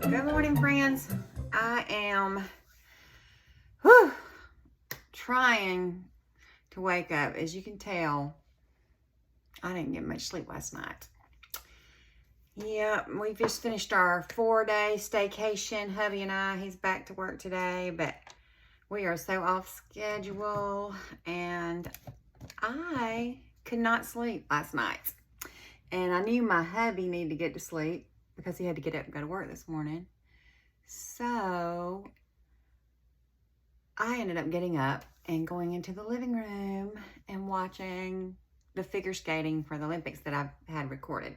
Good morning, friends. I am trying to wake up. As you can tell, I didn't get much sleep last night. Yeah, we just finished our 4-day staycation. Hubby and I, he's back to work today, but we are so off schedule, and I could not sleep last night. And I knew my hubby needed to get to sleep because he had to get up and go to work this morning. So I ended up getting up and going into the living room and watching the figure skating for the Olympics that I've had recorded.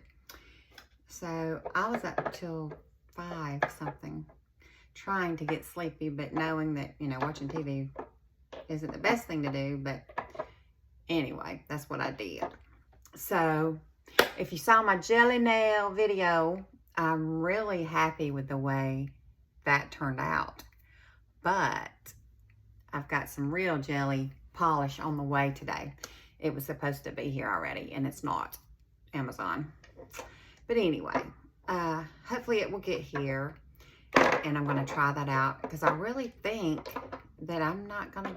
So I was up till 5 something trying to get sleepy, but knowing that, you know, watching TV isn't the best thing to do. But anyway, that's what I did. So if you saw my jelly nail video, I'm really happy with the way that turned out. But I've got some real jelly polish on the way today. It was supposed to be here already, and it's not. Amazon. But anyway, hopefully it will get here, and I'm going to try that out because I really think that I'm not going to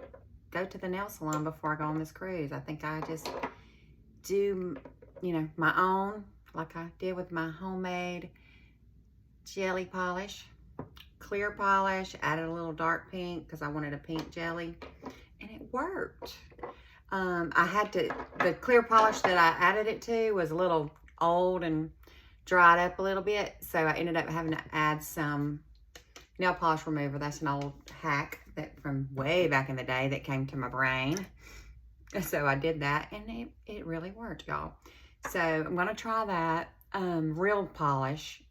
go to the nail salon before I go on this cruise. I think I just do, you know, my own, like I did with my homemade jelly polish, clear polish, added a little dark pink because I wanted a pink jelly, and it worked. The clear polish that I added it to was a little old and dried up a little bit, so I ended up having to add some nail polish remover. That's an old hack that from way back in the day that came to my brain. So I did that, and it really worked, y'all. So I'm going to try that real polish,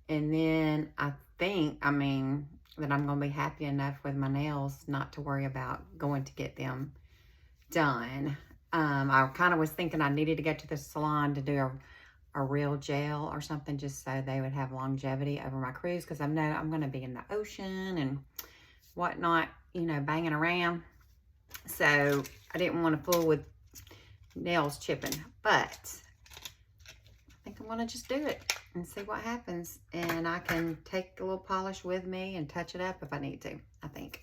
and then I think, that I'm going to be happy enough with my nails not to worry about going to get them done. I kind of was thinking I needed to go to the salon to do a real gel or something, just so they would have longevity over my cruise, because I know I'm going to be in the ocean and whatnot, you know, banging around. So I didn't want to fool with nails chipping, but I think I'm going to just do it and see what happens. And I can take a little polish with me and touch it up if I need to, I think.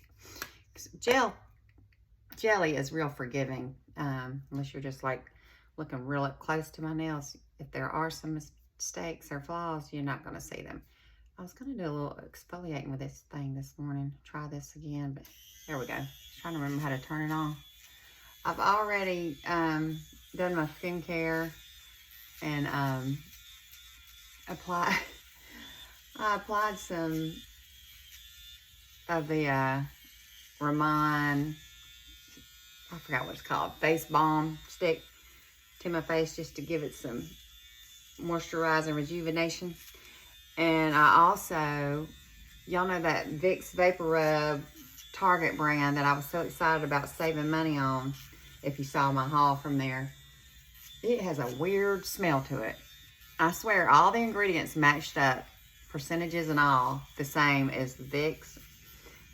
Jelly is real forgiving, unless you're just like looking real up close to my nails. If there are some mistakes or flaws, you're not going to see them. I was going to do a little exfoliating with this thing this morning. Try this again, but there we go. Trying to remember how to turn it on. I've already done my skincare and I applied some of the Ramon, I forgot what it's called, face balm stick to my face just to give it some moisturize and rejuvenation. And I also, y'all know that Vicks Vapor Rub Target brand that I was so excited about saving money on. If you saw my haul from there, it has a weird smell to it. I swear all the ingredients matched up, percentages and all, the same as Vicks.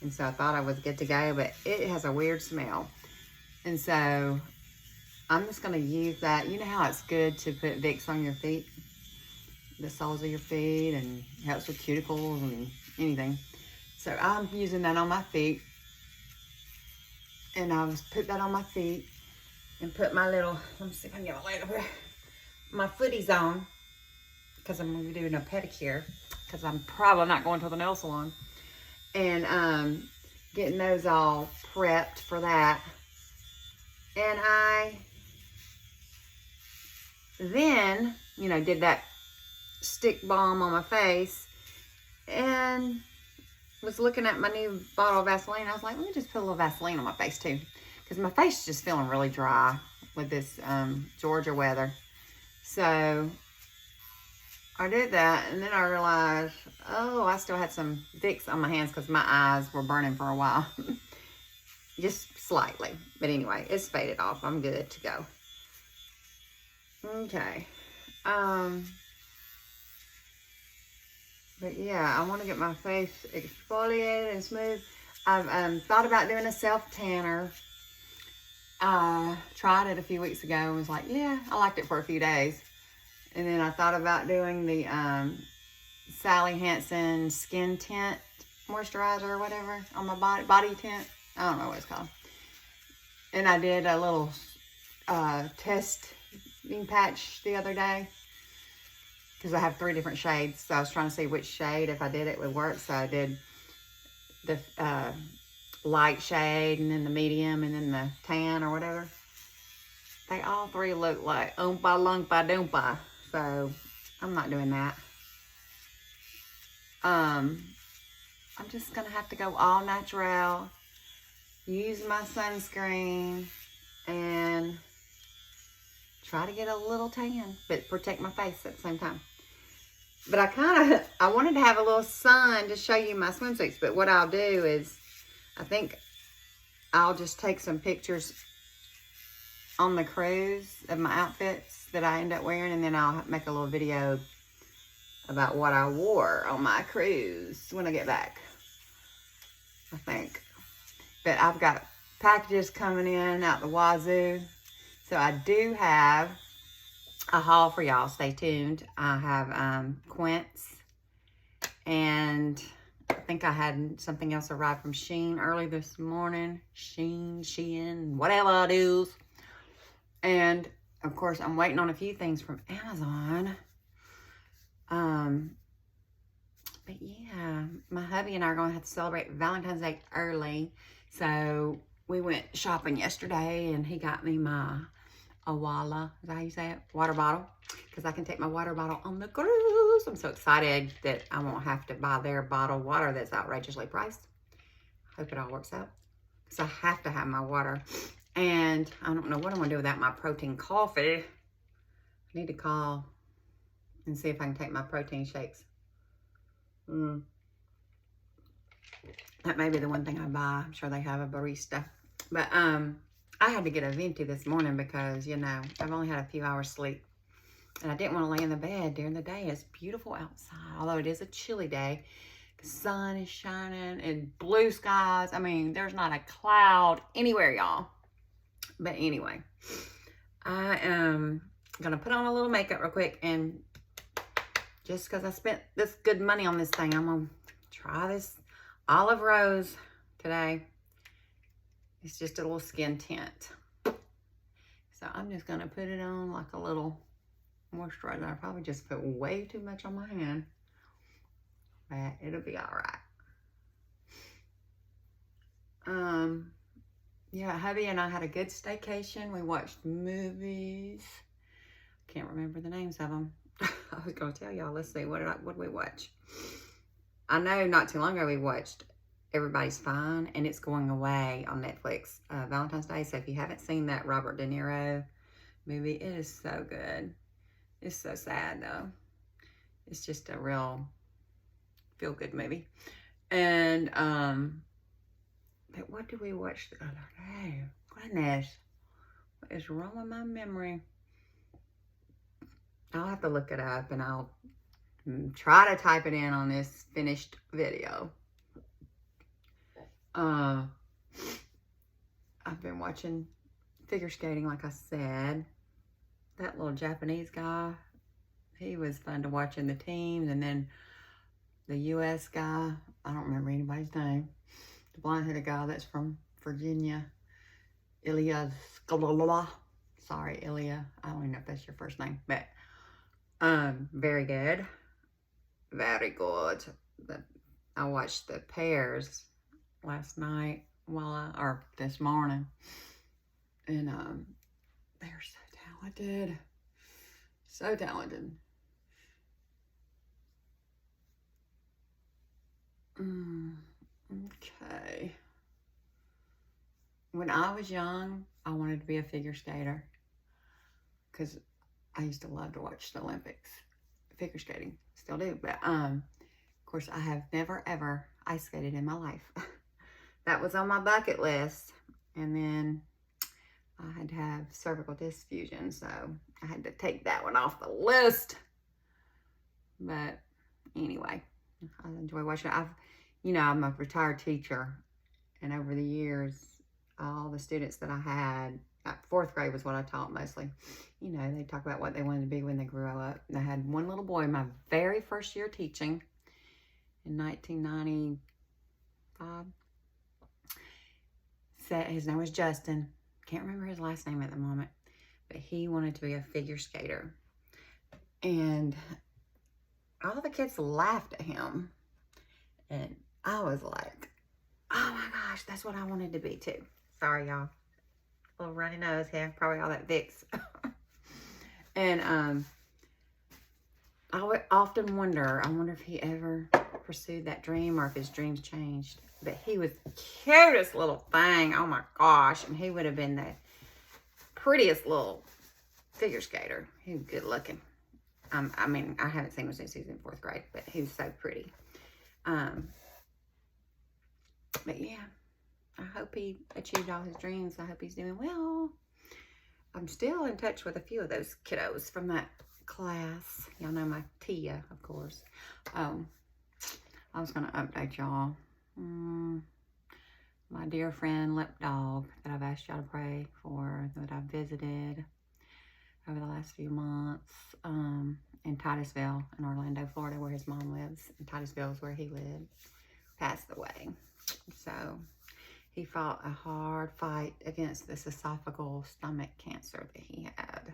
And so I thought I was good to go, but it has a weird smell. And so I'm just going to use that. You know how it's good to put Vicks on your feet? The soles of your feet, and helps with cuticles and anything. So I'm using that on my feet. And I was put that on my feet and put my little, let me see if I can get my leg over here, my footies on, because I'm going to be doing a pedicure, because I'm probably not going to the nail salon. And getting those all prepped for that. And I then, you know, did that stick balm on my face and was looking at my new bottle of Vaseline. I was like, let me just put a little Vaseline on my face too, because my face is just feeling really dry with this Georgia weather. So I did that, and then I realized, oh, I still had some Vicks on my hands because my eyes were burning for a while. Just slightly. But anyway, it's faded off. I'm good to go. Okay. But yeah, I want to get my face exfoliated and smooth. I've thought about doing a self-tanner. I tried it a few weeks ago and was like, yeah, I liked it for a few days. And then I thought about doing the Sally Hansen Skin Tint Moisturizer or whatever on my body tint. I don't know what it's called. And I did a little testing patch the other day because I have 3 different shades. So I was trying to see which shade, if I did it, would work. So I did the light shade, and then the medium, and then the tan or whatever. They all 3 look like oompa loompa doompa. So I'm not doing that. I'm just gonna have to go all natural, use my sunscreen, and try to get a little tan, but protect my face at the same time. But I wanted to have a little sun to show you my swimsuits, but what I'll do is, I think I'll just take some pictures on the cruise of my outfits that I end up wearing, and then I'll make a little video about what I wore on my cruise when I get back, I think. But I've got packages coming in out the wazoo. So I do have a haul for y'all. Stay tuned. I have Quince, and I think I had something else arrive from Shein early this morning. Shein, whatever it is. And of course, I'm waiting on a few things from Amazon. But yeah, my hubby and I are going to have to celebrate Valentine's Day early. So we went shopping yesterday, and he got me my Awala, is that how you say it? Water bottle. Because I can take my water bottle on the cruise. I'm so excited that I won't have to buy their bottled water that's outrageously priced. Hope it all works out. So I have to have my water. And I don't know what I'm going to do without my protein coffee. I need to call and see if I can take my protein shakes. That may be the one thing I buy. I'm sure they have a barista. But I had to get a venti this morning because, you know, I've only had a few hours sleep. And I didn't want to lay in the bed during the day. It's beautiful outside, although it is a chilly day. The sun is shining and blue skies. I mean, there's not a cloud anywhere, y'all. But anyway, I am going to put on a little makeup real quick. And just because I spent this good money on this thing, I'm going to try this Olive Rose today. It's just a little skin tint. So I'm just going to put it on like a little moisturizer. I probably just put way too much on my hand. But it'll be all right. Yeah, hubby and I had a good staycation. We watched movies. Can't remember the names of them. I was going to tell y'all. Let's see. What did we watch? I know not too long ago we watched Everybody's Fine, and it's going away on Netflix Valentine's Day. So if you haven't seen that Robert De Niro movie, it is so good. It's so sad though. It's just a real feel-good movie. And but what did we watch the other day? Goodness, what is wrong with my memory? I'll have to look it up, and I'll try to type it in on this finished video. I've been watching figure skating, like I said. That little Japanese guy, he was fun to watch in the teams. And then the U.S. guy, I don't remember anybody's name. The blonde-headed guy that's from Virginia, Ilya. Sorry, Ilya. I don't even know if that's your first name, but very good. Very good. I watched the pairs last night or this morning, and they're so talented. So talented. Okay. When I was young, I wanted to be a figure skater because I used to love to watch the Olympics. Figure skating, still do, but of course I have never ever ice skated in my life. That was on my bucket list, and then I had to have cervical disc fusion, so I had to take that one off the list. But anyway, I enjoy watching it. I'm a retired teacher, and over the years, all the students that I had 4th grade was what I taught mostly. You know, they talk about what they wanted to be when they grew up. And I had one little boy my very first year teaching in 1995. Said his name was Justin. Can't remember his last name at the moment, but he wanted to be a figure skater. And all the kids laughed at him. And I was like, oh my gosh, that's what I wanted to be too. Sorry, y'all. A little runny nose here. Probably all that Vicks. And I would often wonder, I wonder if he ever pursued that dream or if his dreams changed. But he was the cutest little thing. Oh my gosh. And he would have been the prettiest little figure skater. He was good looking. I mean, I haven't seen him since he was in 4th grade, but he was so pretty. But yeah, I hope he achieved all his dreams. I hope he's doing well. I'm still in touch with a few of those kiddos from that class. Y'all know my Tia, of course. I was going to update y'all. My dear friend Lip Dog that I've asked y'all to pray for, that I've visited over the last few months in Titusville in Orlando, Florida, where his mom lives. And Titusville is where he lived. Passed away. So he fought a hard fight against this esophageal stomach cancer that he had.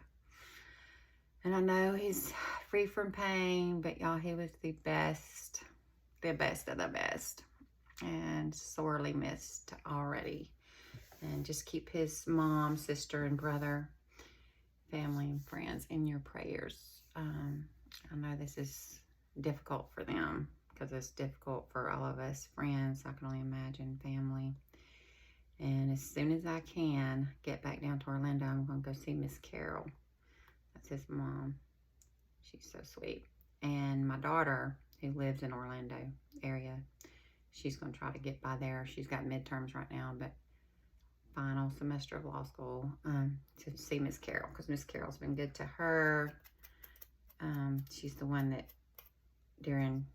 And I know he's free from pain, but y'all, he was the best of the best. And sorely missed already. And just keep his mom, sister, and brother, family, and friends in your prayers. I know this is difficult for them because it's difficult for all of us friends. I can only imagine family. And as soon as I can get back down to Orlando, I'm going to go see Miss Carol. That's his mom. She's so sweet. And my daughter, who lives in Orlando area, she's going to try to get by there. She's got midterms right now, but final semester of law school to see Miss Carol, because Miss Carol's been good to her. She's the one that during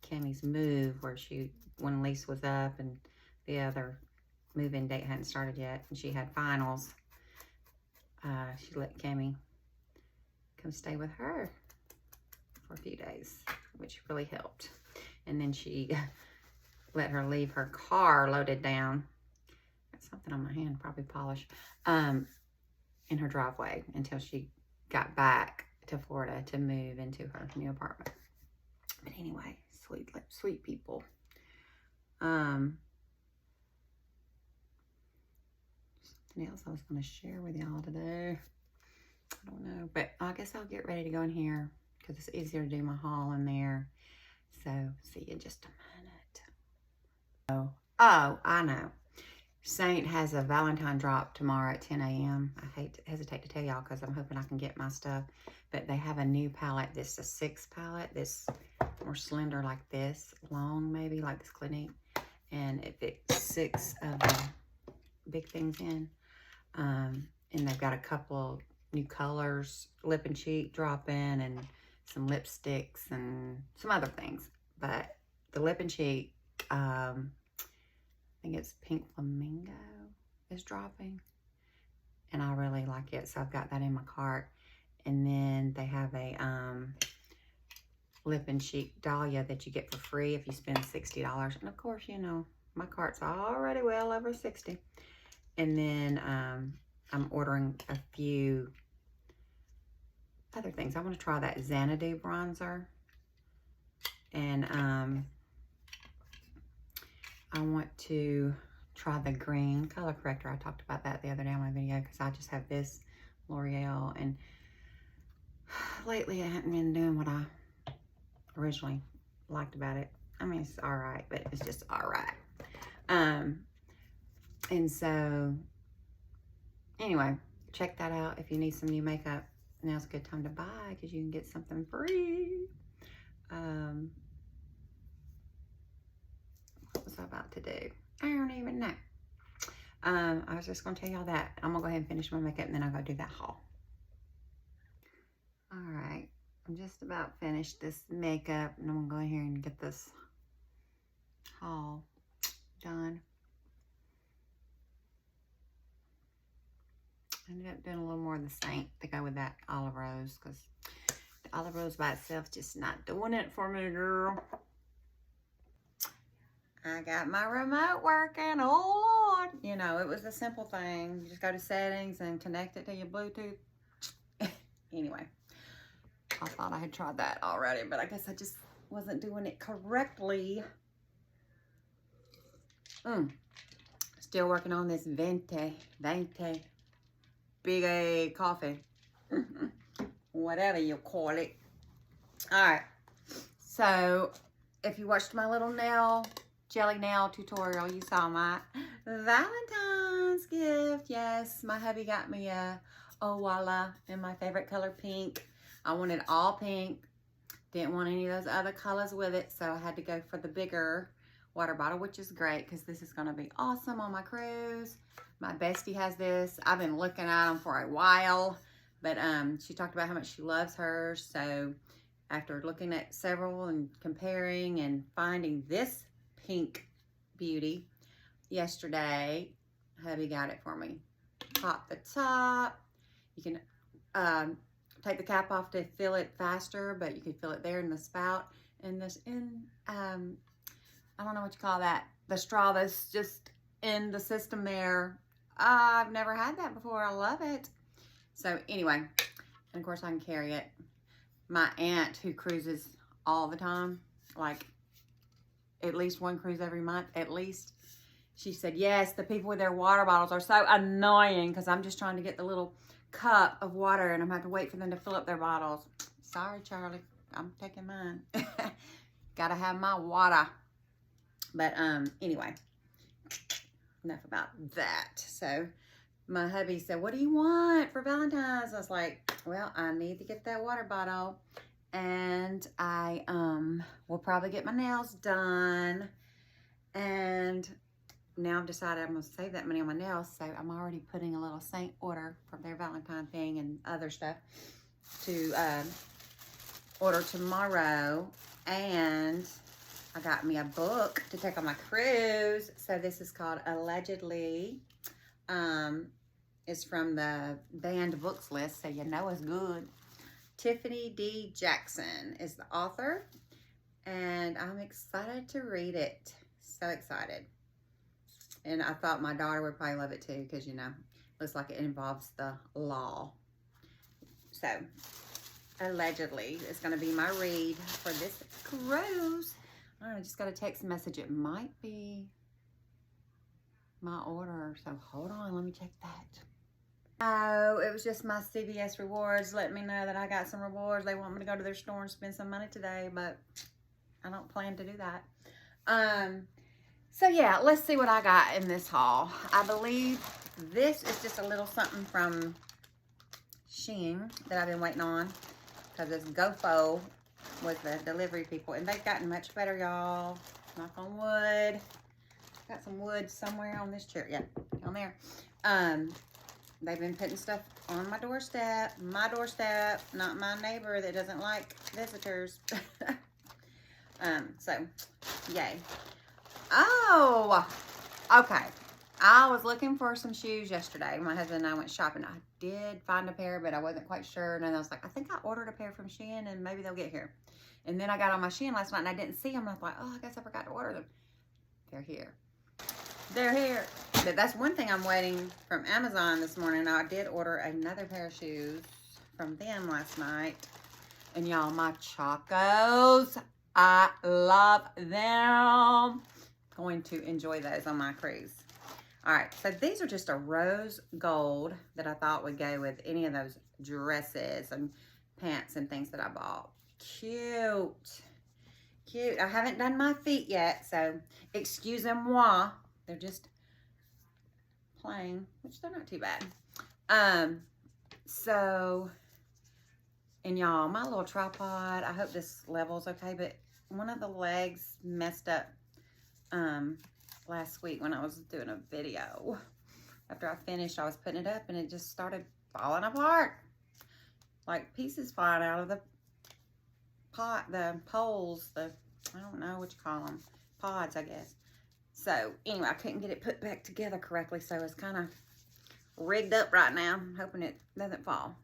Cammie's move, when Lisa was up and the other move-in date hadn't started yet, and she had finals, she let Cammie come stay with her for a few days, which really helped. And then she let her leave her car loaded down. Got something on my hand, probably polish, in her driveway until she got back to Florida to move into her new apartment. But anyway, sweet people. Something else I was going to share with y'all today. I don't know, but I guess I'll get ready to go in here because it's easier to do my haul in there. So, see you in just a minute. Oh, I know. Saint has a Valentine drop tomorrow at 10 a.m. I hesitate to tell y'all because I'm hoping I can get my stuff. But they have a new palette. This is a 6 palette. This more slender like this. Long maybe like this Clinique. And it fits 6 of the big things in. And they've got a couple new colors. Lip and cheek drop-in and some lipsticks and some other things. But the lip and cheek, I think it's Pink Flamingo is dropping. And I really like it. So I've got that in my cart. And then they have a lip and cheek dahlia that you get for free if you spend $60. And of course, you know, my cart's already well over 60. And then I'm ordering a few other things. I want to try that Xanadu bronzer. And I want to try the green color corrector. I talked about that the other day on my video because I just have this L'Oreal, and lately I haven't been doing what I originally liked about it. I mean, it's all right, but it's just all right. And so anyway, check that out if you need some new makeup. Now's a good time to buy because you can get something free. What was I about to do? I don't even know. I was just going to tell y'all that. I'm going to go ahead and finish my makeup and then I'll go do that haul. All right. I'm just about finished this makeup and I'm going to go ahead and get this haul done. I ended up doing a little more of the Saint to go with that olive rose, because the olive rose by itself just not doing it for me, girl. I got my remote working. Oh, Lord. You know, it was a simple thing. You just go to settings and connect it to your Bluetooth. Anyway, I thought I had tried that already, but I guess I just wasn't doing it correctly. Still working on this venti big A coffee. Whatever you call it. Alright. So, if you watched my little jelly nail tutorial, you saw my Valentine's gift. Yes, my hubby got me a voila in my favorite color, pink. I wanted all pink. Didn't want any of those other colors with it, so I had to go for the bigger water bottle, which is great because this is going to be awesome on my cruise. My bestie has this. I've been looking at them for a while, but she talked about how much she loves hers. So after looking at several and comparing and finding this pink beauty yesterday, hubby got it for me. Pop the top. You can take the cap off to fill it faster, but you can fill it there in the spout. And this I don't know what you call that. The straw that's just in the system there. I've never had that before. I love it. So anyway, and of course I can carry it. My aunt, who cruises all the time, like at least one cruise every month, at least, she said, yes, the people with their water bottles are so annoying because I'm just trying to get the little cup of water and I'm going to have to wait for them to fill up their bottles. Sorry, Charlie. I'm taking mine. Gotta have my water. But anyway, enough about that. So my hubby said, what do you want for Valentine's? I was like, well, I need to get that water bottle, and I will probably get my nails done. And now I've decided I'm going to save that money on my nails, so I'm already putting a little Saint order for their Valentine thing and other stuff to order tomorrow. And I got me a book to take on my cruise. So this is called Allegedly. It's from the banned books list, so you know it's good. Tiffany D. Jackson is the author, and I'm excited to read it. So excited. And I thought my daughter would probably love it too, because, you know, looks like it involves the law. So, allegedly, it's going to be my read for this cruise. I just got a text message. It might be my order. So, hold on. Let me check that. Oh, it was just my CVS rewards letting me know that I got some rewards. They want me to go to their store and spend some money today, but I don't plan to do that. So yeah, let's see what I got in this haul. I believe this is just a little something from Shein that I've been waiting on, because it's GoFo with the delivery people, and they've gotten much better, y'all. Knock on wood. Got some wood somewhere on this chair. Yep, on there. They've been putting stuff on my doorstep, not my neighbor that doesn't like visitors. So, yay. Oh, okay. I was looking for some shoes yesterday. My husband and I went shopping. I did find a pair, but I wasn't quite sure. And then I was like, I think I ordered a pair from Shein, and maybe they'll get here. And then I got on my Shein last night, and I didn't see them. And I thought, oh, I guess I forgot to order them. They're here. They're here. But that's one thing I'm waiting from Amazon this morning. I did order another pair of shoes from them last night. And y'all, my Chacos, I love them. Going to enjoy those on my cruise. All right, so these are just a rose gold that I thought would go with any of those dresses and pants and things that I bought. Cute. Cute. I haven't done my feet yet, so excusez-moi. They're just plain, which they're not too bad. So, and y'all, my little tripod, I hope this level's okay, but one of the legs messed up last week when I was doing a video. After I finished, I was putting it up and it just started falling apart. Like pieces flying out of the poles, I don't know what you call them, pods, I guess. So anyway, I couldn't get it put back together correctly, so it's kind of rigged up right now. I'm hoping it doesn't fall.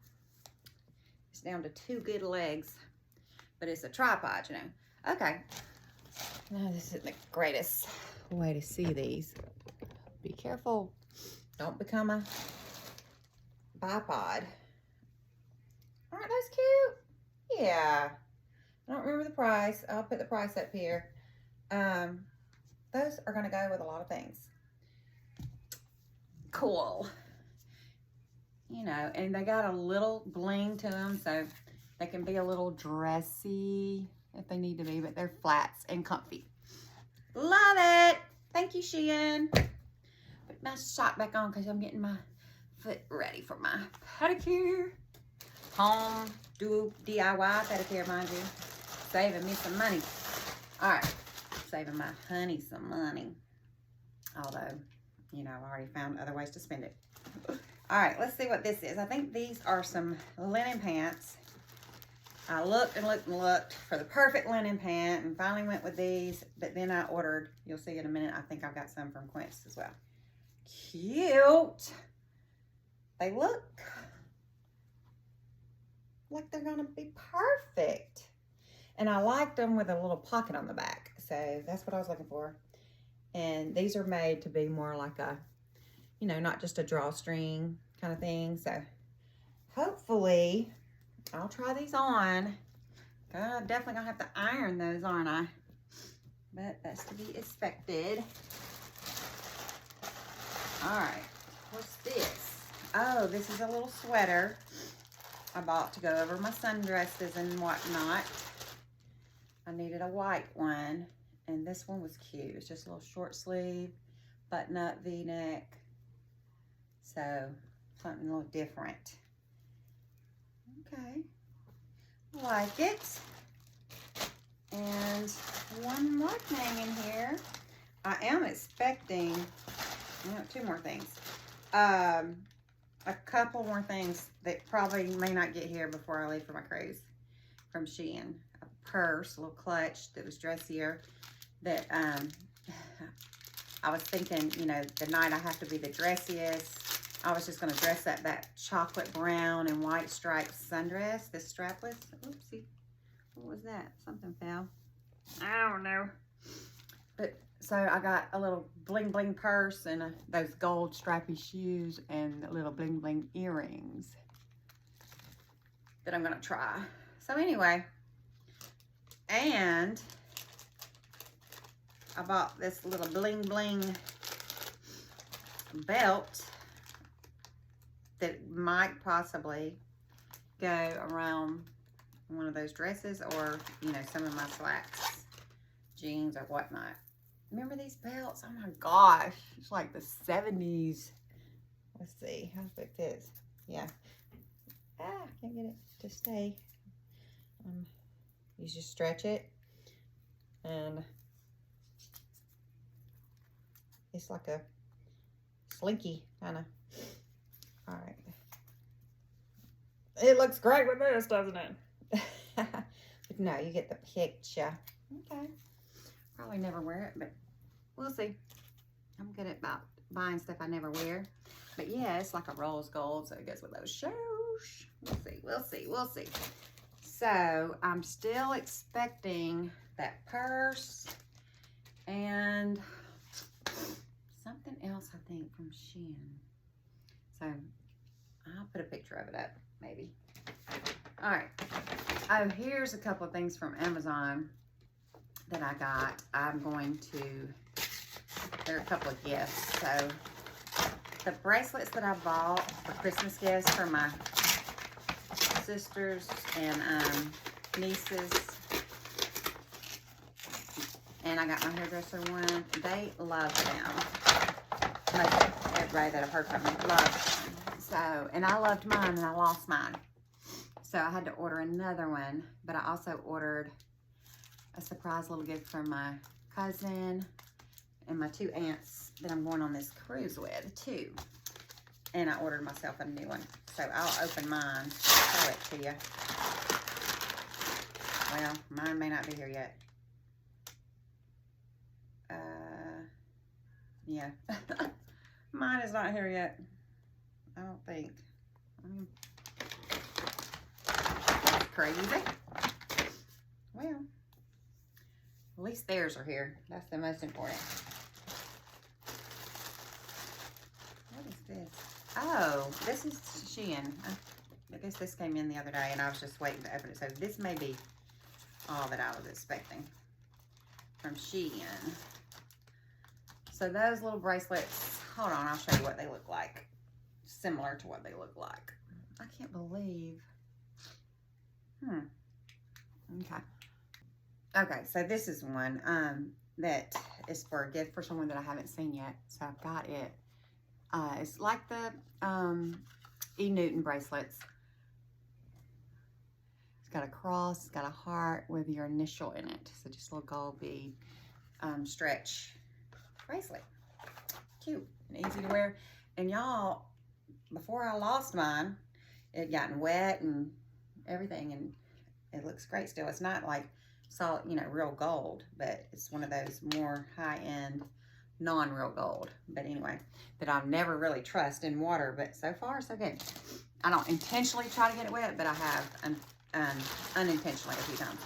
It's down to 2 good legs, but it's a tripod, you know. Okay. Now, this isn't the greatest way to see these. Be careful. Don't become a bipod. Aren't those cute? Yeah. I don't remember the price. I'll put the price up here. Those are going to go with a lot of things. Cool. You know, and they got a little bling to them, so they can be a little dressy if they need to be, but they're flats and comfy. Love it. Thank you, Shein. Put my sock back on because I'm getting my foot ready for my pedicure. Home, do DIY pedicure, mind you. Saving me some money. All right. Saving my honey some money. Although, you know, I've already found other ways to spend it. All right, let's see what this is. I think these are some linen pants. I looked and looked and looked for the perfect linen pant and finally went with these, but then I ordered, you'll see in a minute, I think I've got some from Quince as well. Cute. They look like they're gonna be perfect. And I liked them with a little pocket on the back. So that's what I was looking for. And these are made to be more like a, you know, not just a drawstring kind of thing. So hopefully I'll try these on. I'm definitely gonna have to iron those, aren't I? But that's to be expected. All right, what's this? Oh, this is a little sweater I bought to go over my sundresses and whatnot. I needed a white one, and this one was cute. It's just a little short sleeve, button up V-neck. So, something a little different. Okay, I like it. And one more thing in here. I am expecting, no, 2 more things. A couple more things that probably may not get here before I leave for my cruise from Shein. A purse, a little clutch that was dressier that I was thinking, you know, the night I have to be the dressiest, I was just going to dress up that chocolate brown and white striped sundress, this strapless. Oopsie. What was that? Something fell. I don't know. But so I got a little bling bling purse and those gold stripy shoes and little bling bling earrings that I'm going to try. So anyway, and I bought this little bling bling belt that might possibly go around one of those dresses or, you know, some of my slacks, jeans or whatnot. Remember these belts? Oh my gosh, it's like the 70s. Let's see how thick it is. Yeah. Can't get it to stay. You just stretch it and it's like a slinky kind of. All right. It looks great with this, doesn't it? But no, you get the picture. Okay. Probably never wear it, but we'll see. I'm good at buying stuff I never wear. But yeah, it's like a rose gold, so it goes with those shoes. We'll see, we'll see, we'll see. So I'm still expecting that purse and something else, I think, from Shein. So I'll put a picture of it up, maybe. All right. Oh, here's a couple of things from Amazon that I got. I'm going to, there are a couple of gifts. So the bracelets that I bought for Christmas gifts for my sisters and nieces, and I got my hairdresser one. They love them. Everybody that I've heard from loves them. So, and I loved mine and I lost mine. So I had to order another one, but I also ordered a surprise little gift from my cousin and my 2 aunts that I'm going on this cruise with too. And I ordered myself a new one. So I'll open mine, show it to you. Well, mine may not be here yet. Yeah. Mine is not here yet. I don't think. Crazy. Well, at least theirs are here. That's the most important. What is this? Oh, this is Shein. I guess this came in the other day and I was just waiting to open it. So this may be all that I was expecting from Shein. So those little bracelets, hold on, I'll show you what they look like. Similar to what they look like. I can't believe. Okay. Okay, so this is one that is for a gift for someone that I haven't seen yet. So I've got it. It's like the E. Newton bracelets. It's got a cross, it's got a heart with your initial in it. So just a little gold bead stretch bracelet. Cute and easy to wear. And y'all, before I lost mine, it had gotten wet and everything, and it looks great still. It's not like solid, you know, real gold, but it's one of those more high-end non-real gold. But anyway, that I've never really trust in water, but so far so good. I don't intentionally try to get it wet, but I have unintentionally a few times.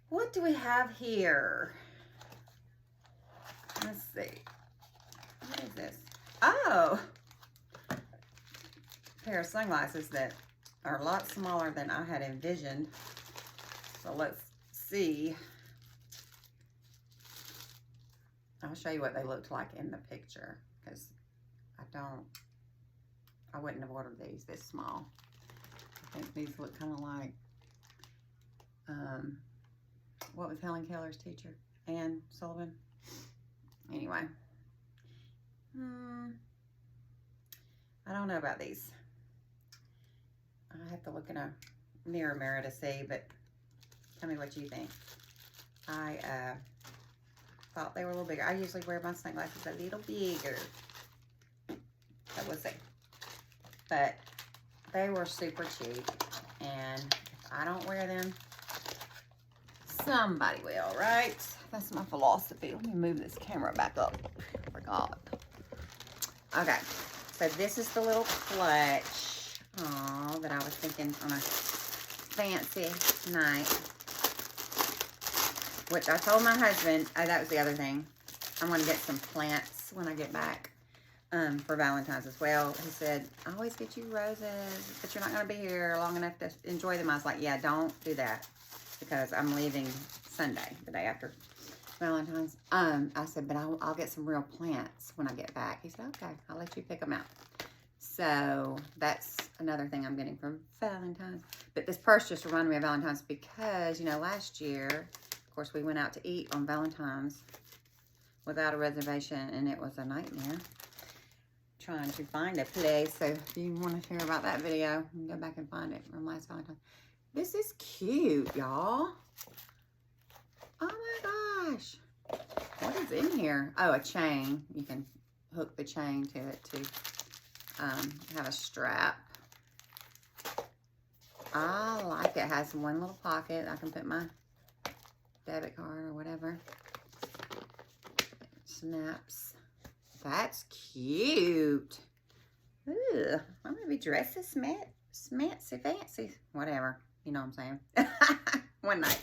What do we have here? Let's see. What is this? Oh, a pair of sunglasses that are a lot smaller than I had envisioned. So let's see. I'll show you what they looked like in the picture, because I wouldn't have ordered these this small. I think these look kind of like, what was Helen Keller's teacher? Ann Sullivan? Anyway. I don't know about these. I have to look in a mirror to see, but tell me what you think. I thought they were a little bigger. I usually wear my sunglasses a little bigger. So we'll see. But they were super cheap, and if I don't wear them, somebody will, right? That's my philosophy. Let me move this camera back up. I forgot. Okay, so this is the little clutch. Oh, that I was thinking on a fancy night. Which I told my husband, that was the other thing. I'm going to get some plants when I get back for Valentine's as well. He said, I always get you roses, but you're not going to be here long enough to enjoy them. I was like, yeah, don't do that, because I'm leaving Sunday, the day after Valentine's. I said, but I'll get some real plants when I get back. He said, okay, I'll let you pick them out. So that's another thing I'm getting for Valentine's. But this purse just reminded me of Valentine's because, you know, last year, of course, we went out to eat on Valentine's without a reservation, and it was a nightmare trying to find a place. So if you want to hear about that video, you can go back and find it from last Valentine's. This is cute, y'all. Oh my gosh. What is in here? Oh, a chain. You can hook the chain to it to have a strap. I like it. It has one little pocket. I can put my debit card or whatever. It snaps. That's cute. Ooh, I'm gonna be dressed as fancy, whatever. You know what I'm saying? One night.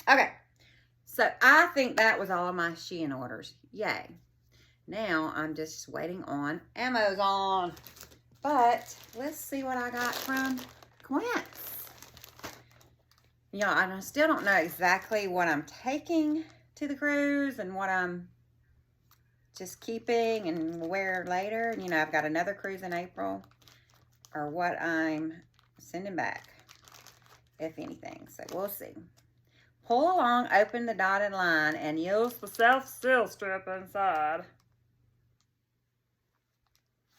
Okay, so I think that was all of my Shein orders. Yay. Now I'm just waiting on Amazon. But let's see what I got from Quince. Yeah, and I still don't know exactly what I'm taking to the cruise and what I'm just keeping and wear later. You know, I've got another cruise in April, or what I'm sending back, if anything. So we'll see. Pull along, open the dotted line, and use the self-seal strip inside.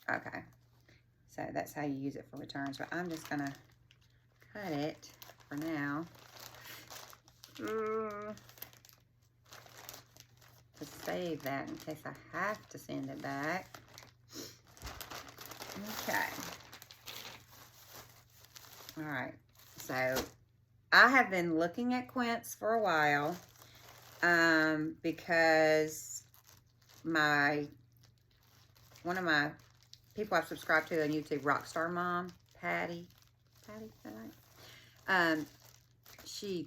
Okay, so that's how you use it for returns, but I'm just gonna cut it for now. To save that in case I have to send it back. Okay. All right, so I have been looking at Quince for a while because one of my people I've subscribed to on YouTube, Rockstar Mom, Patty, is that right? She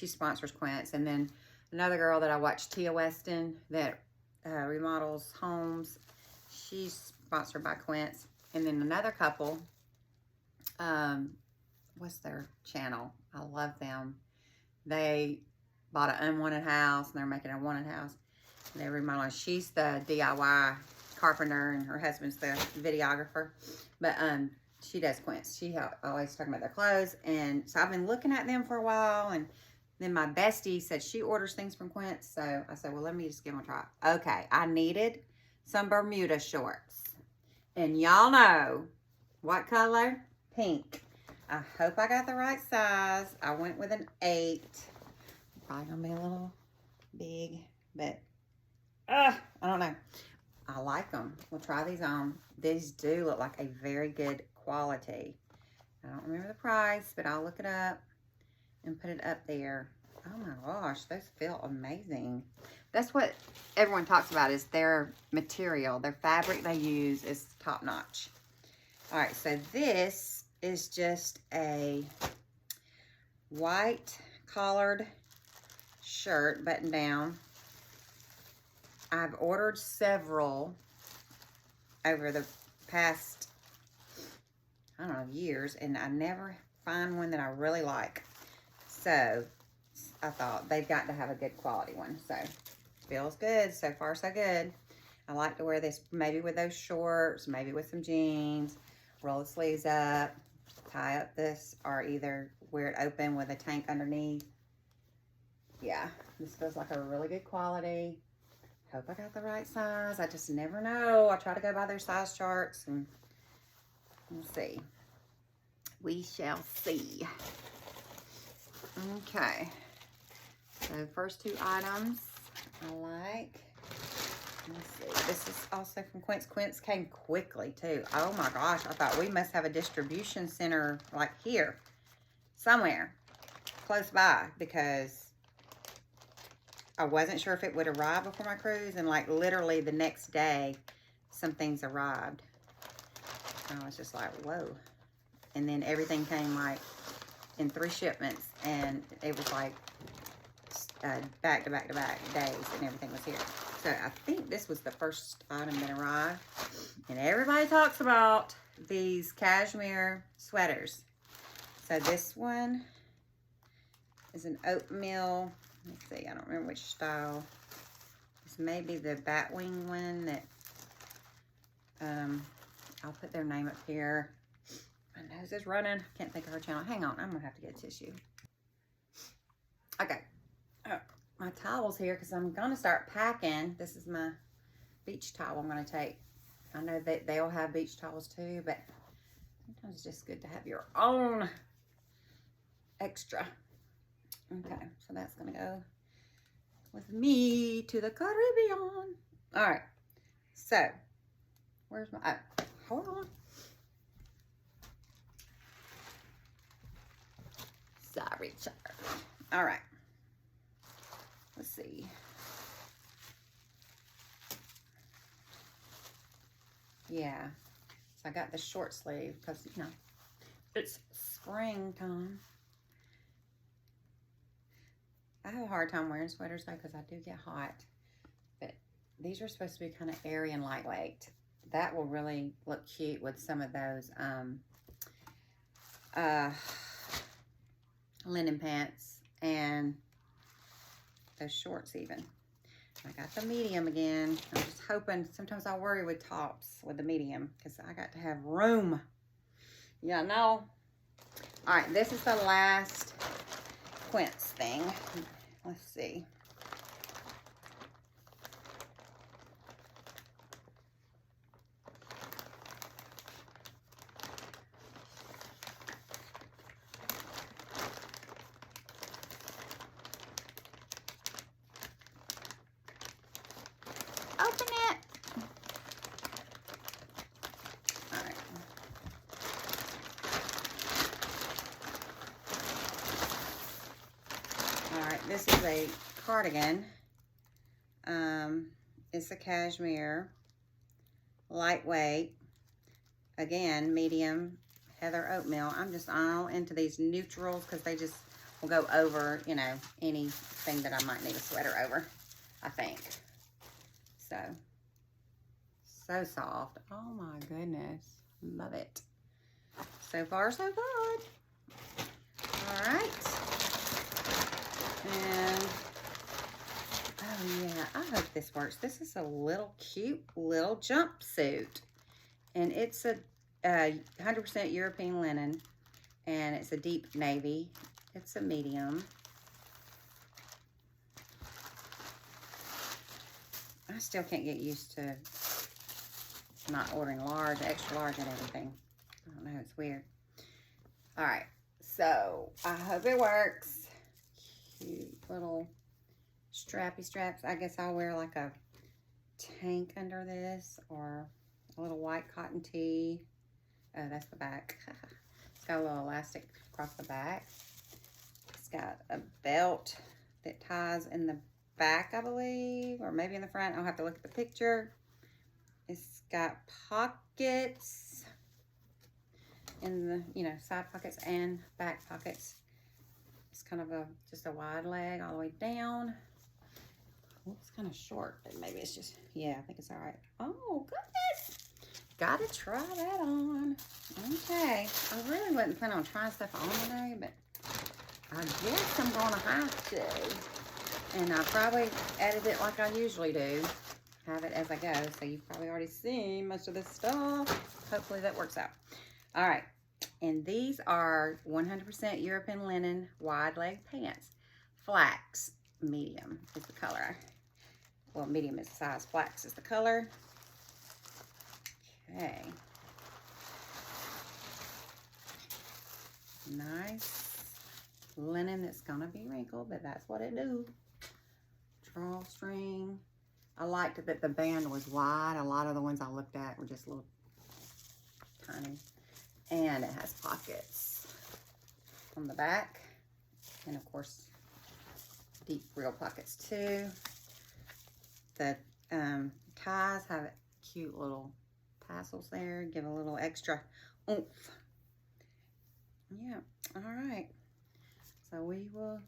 sponsors Quince. And then another girl that I watch, Tia Weston, that remodels homes, she's sponsored by Quince. And then another couple, what's their channel? I love them. They bought an unwanted house and they're making a wanted house. And they remodel. She's the DIY carpenter and her husband's the videographer. But she does Quince. She always talking about their clothes. And so I've been looking at them for a while. And then my bestie said she orders things from Quince. So I said, well, let me just give them a try. Okay, I needed some Bermuda shorts. And y'all know what color? Pink. I hope I got the right size. I went with an 8. Probably gonna be a little big, but I don't know. I like them. We'll try these on. These do look like a very good quality. I don't remember the price, but I'll look it up and put it up there. Oh my gosh, those feel amazing. That's what everyone talks about, is their material, their fabric they use is top notch. All right, so this is just a white collared shirt, button down. I've ordered several over the past, I don't know, years, and I never find one that I really like. So I thought they've got to have a good quality one. So feels good. So far, so good. I like to wear this maybe with those shorts, maybe with some jeans, roll the sleeves up, tie up this, or either wear it open with a tank underneath. Yeah, this feels like a really good quality. Hope I got the right size. I just never know. I try to go by their size charts, and we'll see. We shall see. Okay. So first 2 items I like. Let's see. This is also from Quince. Quince came quickly too. Oh my gosh. I thought we must have a distribution center like here somewhere close by, because I wasn't sure if it would arrive before my cruise, and like literally the next day some things arrived. I was just like, whoa. And then everything came like in 3 shipments, and it was like back to back to back days, and everything was here. So I think this was the first item that arrived. And everybody talks about these cashmere sweaters. So this one is an oatmeal. Let's see, I don't remember which style. This may be the Batwing one that, I'll put their name up here. My nose is running. I can't think of her channel. Hang on, I'm gonna have to get a tissue. Okay, my towel's here because I'm gonna start packing. This is my beach towel I'm gonna take. I know that they'll have beach towels too, but sometimes it's just good to have your own extra. Okay, so that's gonna go with me to the Caribbean. All right, so where's my, hold on. Sorry, child. All right, let's see. Yeah, so I got the short sleeve because, you know, it's springtime. I have a hard time wearing sweaters though because I do get hot, but these are supposed to be kind of airy and lightweight. That will really look cute with some of those linen pants and those shorts even. I got the medium again. I'm just hoping, sometimes I worry with tops with the medium because I got to have room. Yeah, no. All right, this is the last Quince thing. Let's see. Open it. All right. All right, this is a cardigan. It's a cashmere, lightweight. again, medium heather oatmeal. I'm just all into these neutrals because they just will go over, you know, anything that I might need a sweater over, I think. So soft. Oh my goodness. Love it. So far, so good. All right. And, oh yeah, I hope this works. This is a little cute little jumpsuit. And it's a 100% European linen. And it's a deep navy. It's a medium. I still can't get used to not ordering large, extra large and everything. I don't know, it's weird. All right, so I hope it works. Cute little strappy straps. I guess I'll wear like a tank under this or a little white cotton tee. Oh, that's the back. It's got a little elastic across the back. It's got a belt that ties in the back, I believe, or maybe in the front. I'll have to look at the picture. It's got pockets in the, you know, side pockets and back pockets. It's kind of just a wide leg all the way down. Well, it's kind of short, but maybe it's just, yeah, I think it's all right. Oh, goodness. Gotta try that on. Okay. I really wasn't planning on trying stuff on today, but I guess I'm gonna have to. And I'll probably edit it like I usually do. Have it as I go. So you've probably already seen most of this stuff. Hopefully that works out. All right. And these are 100% European linen wide leg pants. Flax medium is the color. Well, medium is the size. Flax is the color. Okay. Nice linen that's gonna be wrinkled, but that's what it do. Drawstring. I liked that the band was wide. A lot of the ones I looked at were just little tiny. And it has pockets on the back. And of course, deep real pockets too. The ties have cute little tassels there. Give a little extra oomph. Yeah, all right. So we will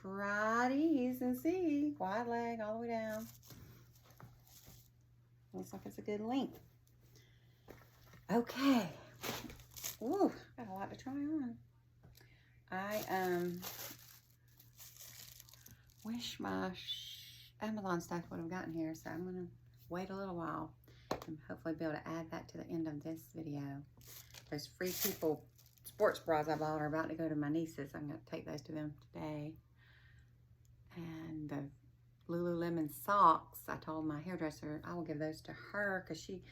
try these and see. Wide leg all the way down. Looks like it's a good length. Okay. Ooh, got a lot to try on. I wish my Amazon stuff would have gotten here, so I'm gonna wait a little while and hopefully be able to add that to the end of this video. Those Free People sports bras I bought are about to go to my nieces. I'm gonna take those to them today. And the Lululemon socks, I told my hairdresser I will give those to her because she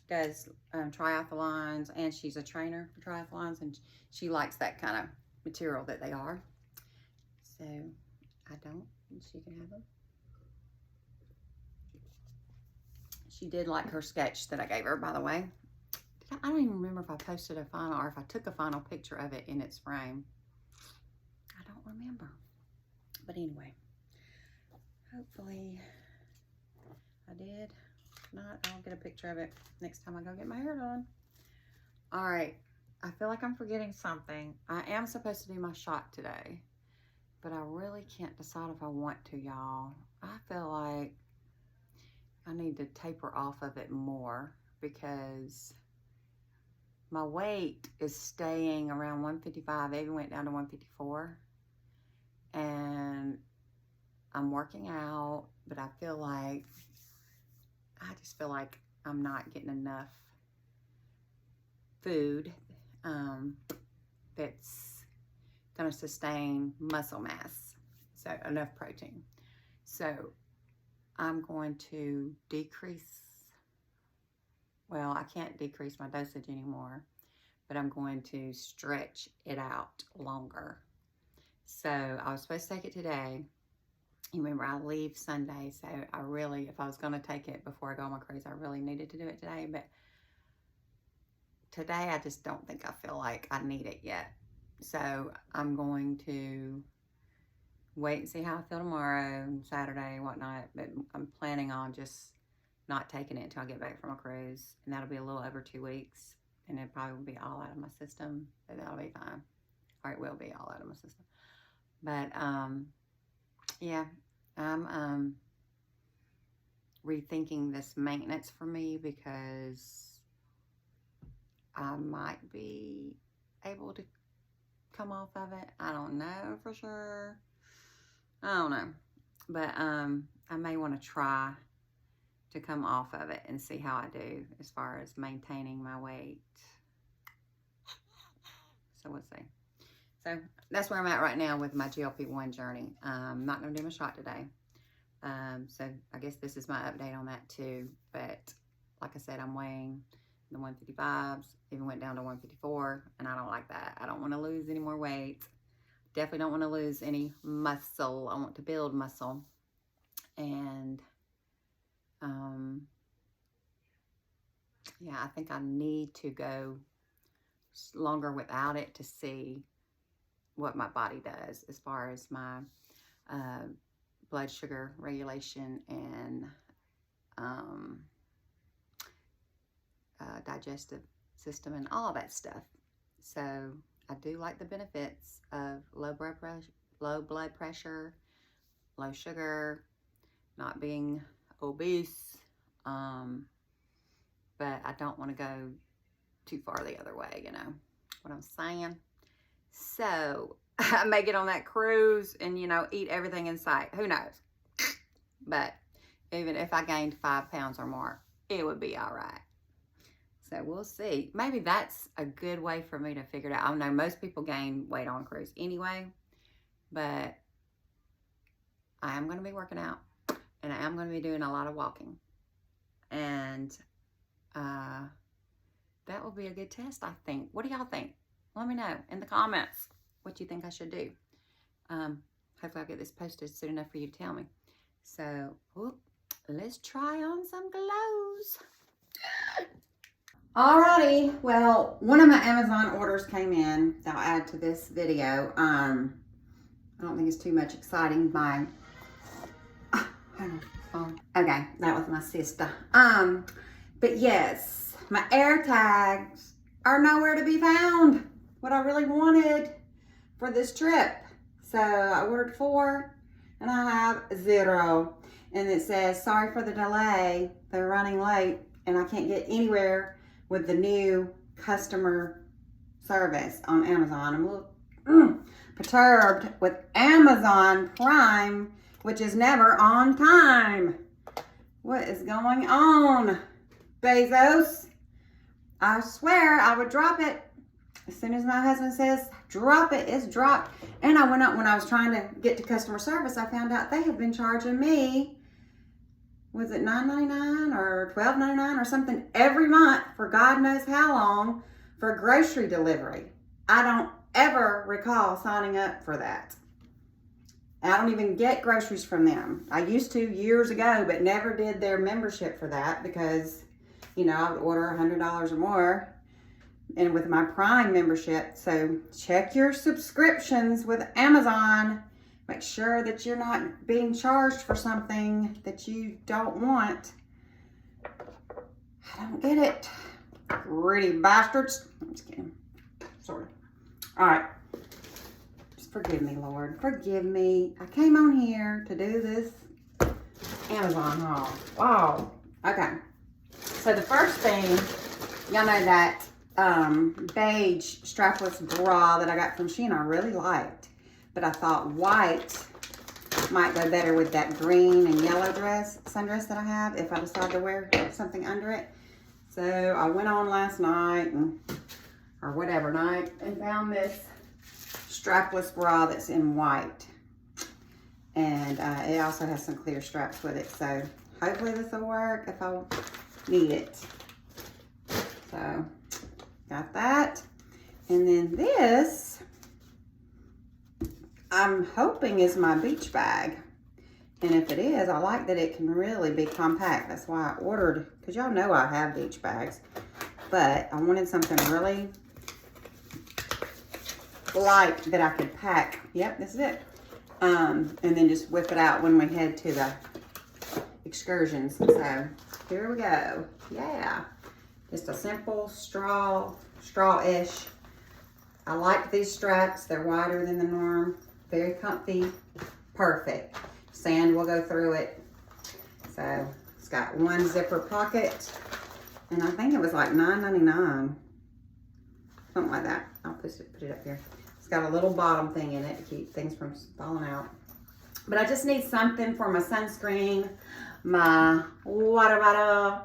does triathlons and she's a trainer for triathlons and she likes that kind of material that they are. So I don't, and she can have them. She did like her sketch that I gave her, by the way. I don't even remember if I posted a final or if I took a final picture of it in its frame. I don't remember. But anyway, hopefully I did. If not, I'll get a picture of it next time I go get my hair done. All right, I feel like I'm forgetting something. I am supposed to do my shot today, but I really can't decide if I want to, y'all. I feel like I need to taper off of it more because my weight is staying around 155. It even went down to 154. And I'm working out, but I just feel like I'm not getting enough food that's gonna sustain muscle mass, so enough protein. So I'm going to decrease, well, I can't decrease my dosage anymore, but I'm going to stretch it out longer. So I was supposed to take it today. You remember I leave Sunday, so I really, if I was going to take it before I go on my cruise, I really needed to do it today. But today I just don't think I feel like I need it yet. So I'm going to wait and see how I feel tomorrow, Saturday, whatnot. But I'm planning on just not taking it until I get back from a cruise, and that'll be a little over 2 weeks. and it probably will be all out of my system, but that'll be fine. Or it will be all out of my system. But, yeah, I'm rethinking this maintenance for me because I might be able to come off of it. I don't know for sure. I don't know. But I may want to try to come off of it and see how I do as far as maintaining my weight. So we'll see. So that's where I'm at right now with my GLP-1 journey. I'm not going to do my shot today. So I guess this is my update on that too. But like I said, I'm weighing the 155s, even went down to 154, and I don't like that. I don't want to lose any more weight. Definitely don't want to lose any muscle. I want to build muscle. And yeah, I think I need to go longer without it to see what my body does as far as my blood sugar regulation and digestive system and all that stuff. So I do like the benefits of low blood pressure, low sugar, not being obese, but I don't want to go too far the other way, you know what I'm saying? So I may get on that cruise and, you know, eat everything in sight. Who knows? But even if I gained 5 pounds or more, it would be all right. So we'll see. Maybe that's a good way for me to figure it out. I know most people gain weight on a cruise anyway, but I am going to be working out and I am going to be doing a lot of walking. And that will be a good test, I think. What do y'all think? Let me know in the comments what you think I should do. Hopefully I'll get this posted soon enough for you to tell me. So, let's try on some clothes. Alrighty, well, one of my Amazon orders came in that I'll add to this video. I don't think it's too much exciting. Okay, that was my sister. But yes, my air tags are nowhere to be found. What I really wanted for this trip. So I ordered 4 and I have 0. And it says, sorry for the delay. They're running late and I can't get anywhere with the new customer service on Amazon. I'm a little perturbed with Amazon Prime, which is never on time. What is going on, Bezos? I swear I would drop it. As soon as my husband says, drop it, it's dropped. And I went up when I was trying to get to customer service, I found out they have been charging me, was it $9.99 or $12.99 or something every month for God knows how long for grocery delivery. I don't ever recall signing up for that. I don't even get groceries from them. I used to years ago, but never did their membership for that because, you know, I would order $100 or more and with my Prime membership. So check your subscriptions with Amazon. Make sure that you're not being charged for something that you don't want. I don't get it. Pretty bastards. I'm just kidding. Sort of. All right. Just forgive me, Lord. Forgive me. I came on here to do this Amazon haul. Wow. Okay. So the first thing, y'all know that beige strapless bra that I got from Shein I really liked. But I thought white might go better with that green and yellow sundress that I have if I decide to wear something under it. So I went on last night or whatever night and found this strapless bra that's in white. And it also has some clear straps with it. So hopefully this will work if I need it. So got that. And then this, I'm hoping is my beach bag. And if it is, I like that it can really be compact. That's why I ordered, because y'all know I have beach bags. But I wanted something really light that I could pack. Yep, this is it. And then just whip it out when we head to the excursions. So here we go. Yeah. Just a simple straw-ish. I like these straps. They're wider than the norm. Very comfy. Perfect. Sand will go through it. So it's got one zipper pocket. And I think it was like $9.99. Something like that. I'll put it up here. It's got a little bottom thing in it to keep things from falling out. But I just need something for my sunscreen, my water bottle,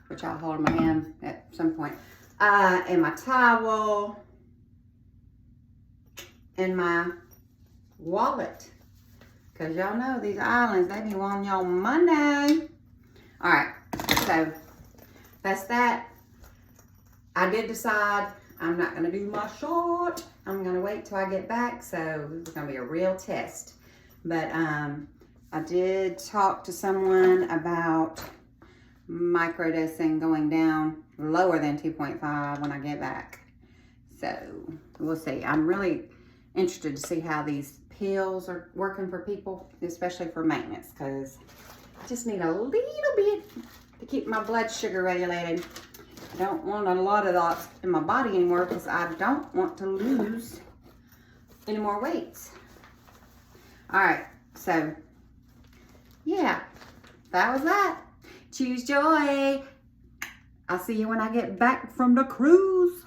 which I'll hold in my hand at some point, and my towel, and my wallet. Because y'all know these islands, they be wanting y'all Monday. All right, so that's that. I did decide I'm not going to do my short. I'm going to wait till I get back, so this is going to be a real test. But I did talk to someone about microdosing going down lower than 2.5 when I get back. So we'll see. I'm really interested to see how these pills are working for people, especially for maintenance, because I just need a little bit to keep my blood sugar regulated. I don't want a lot of that in my body anymore because I don't want to lose any more weight. All right, so yeah, that was that. Choose joy. I'll see you when I get back from the cruise.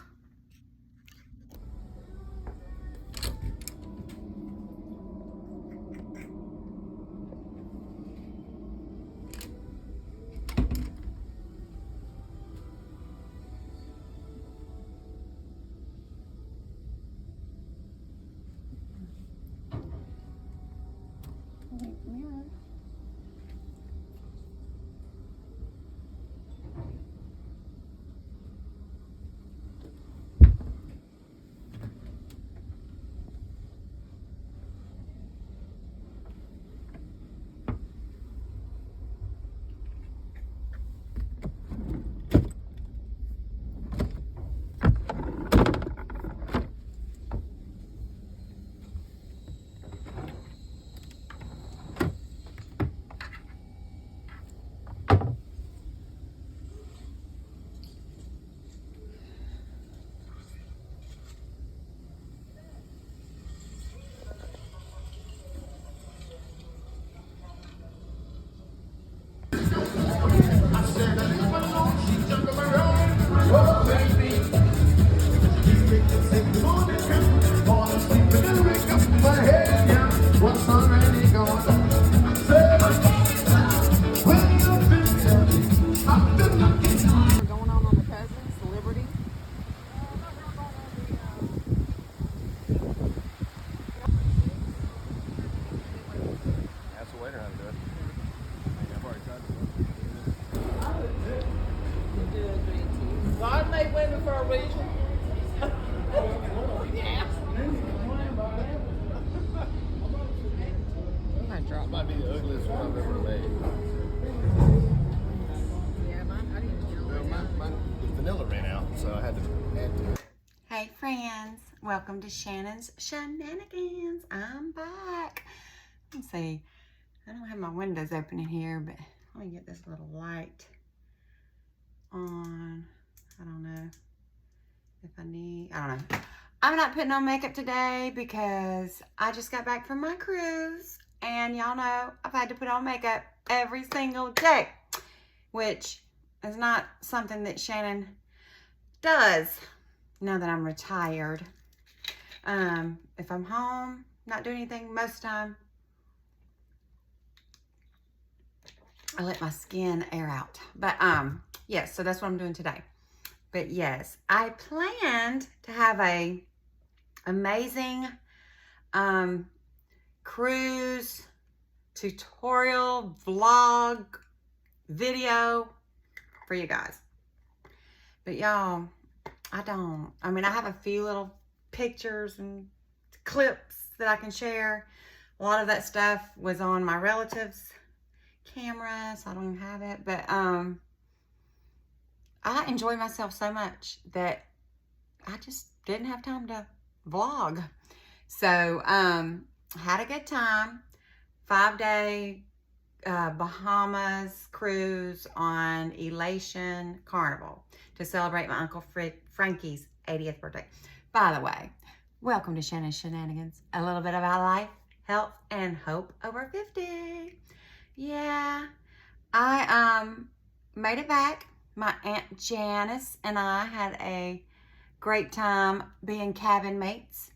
God made women for a reason. It might be the ugliest one I've ever made. Yeah, mine, I didn't know. Well, the vanilla ran out, so I had to add to it. Hey friends, welcome to Shannon's Shenanigans. I'm back. Let's see, I don't have my windows open in here, but let me get this little light on. I don't know if I need, I don't know. I'm not putting on makeup today because I just got back from my cruise, and y'all know I've had to put on makeup every single day, which is not something that Shannon does now that I'm retired. If I'm home, not doing anything most of the time, I let my skin air out. But yes, so that's what I'm doing today. But yes, I planned to have a amazing cruise tutorial vlog video for you guys. But y'all, I mean, I have a few little pictures and clips that I can share. A lot of that stuff was on my relatives' camera, so I don't even have it. But I enjoy myself so much that I just didn't have time to vlog. So had a good time. 5-day Bahamas cruise on Elation Carnival to celebrate my Uncle Frankie's 80th birthday. By the way, welcome to Shannon's Shenanigans. A little bit about life, health, and hope over 50. Yeah, I made it back. My Aunt Janice and I had a great time being cabin mates.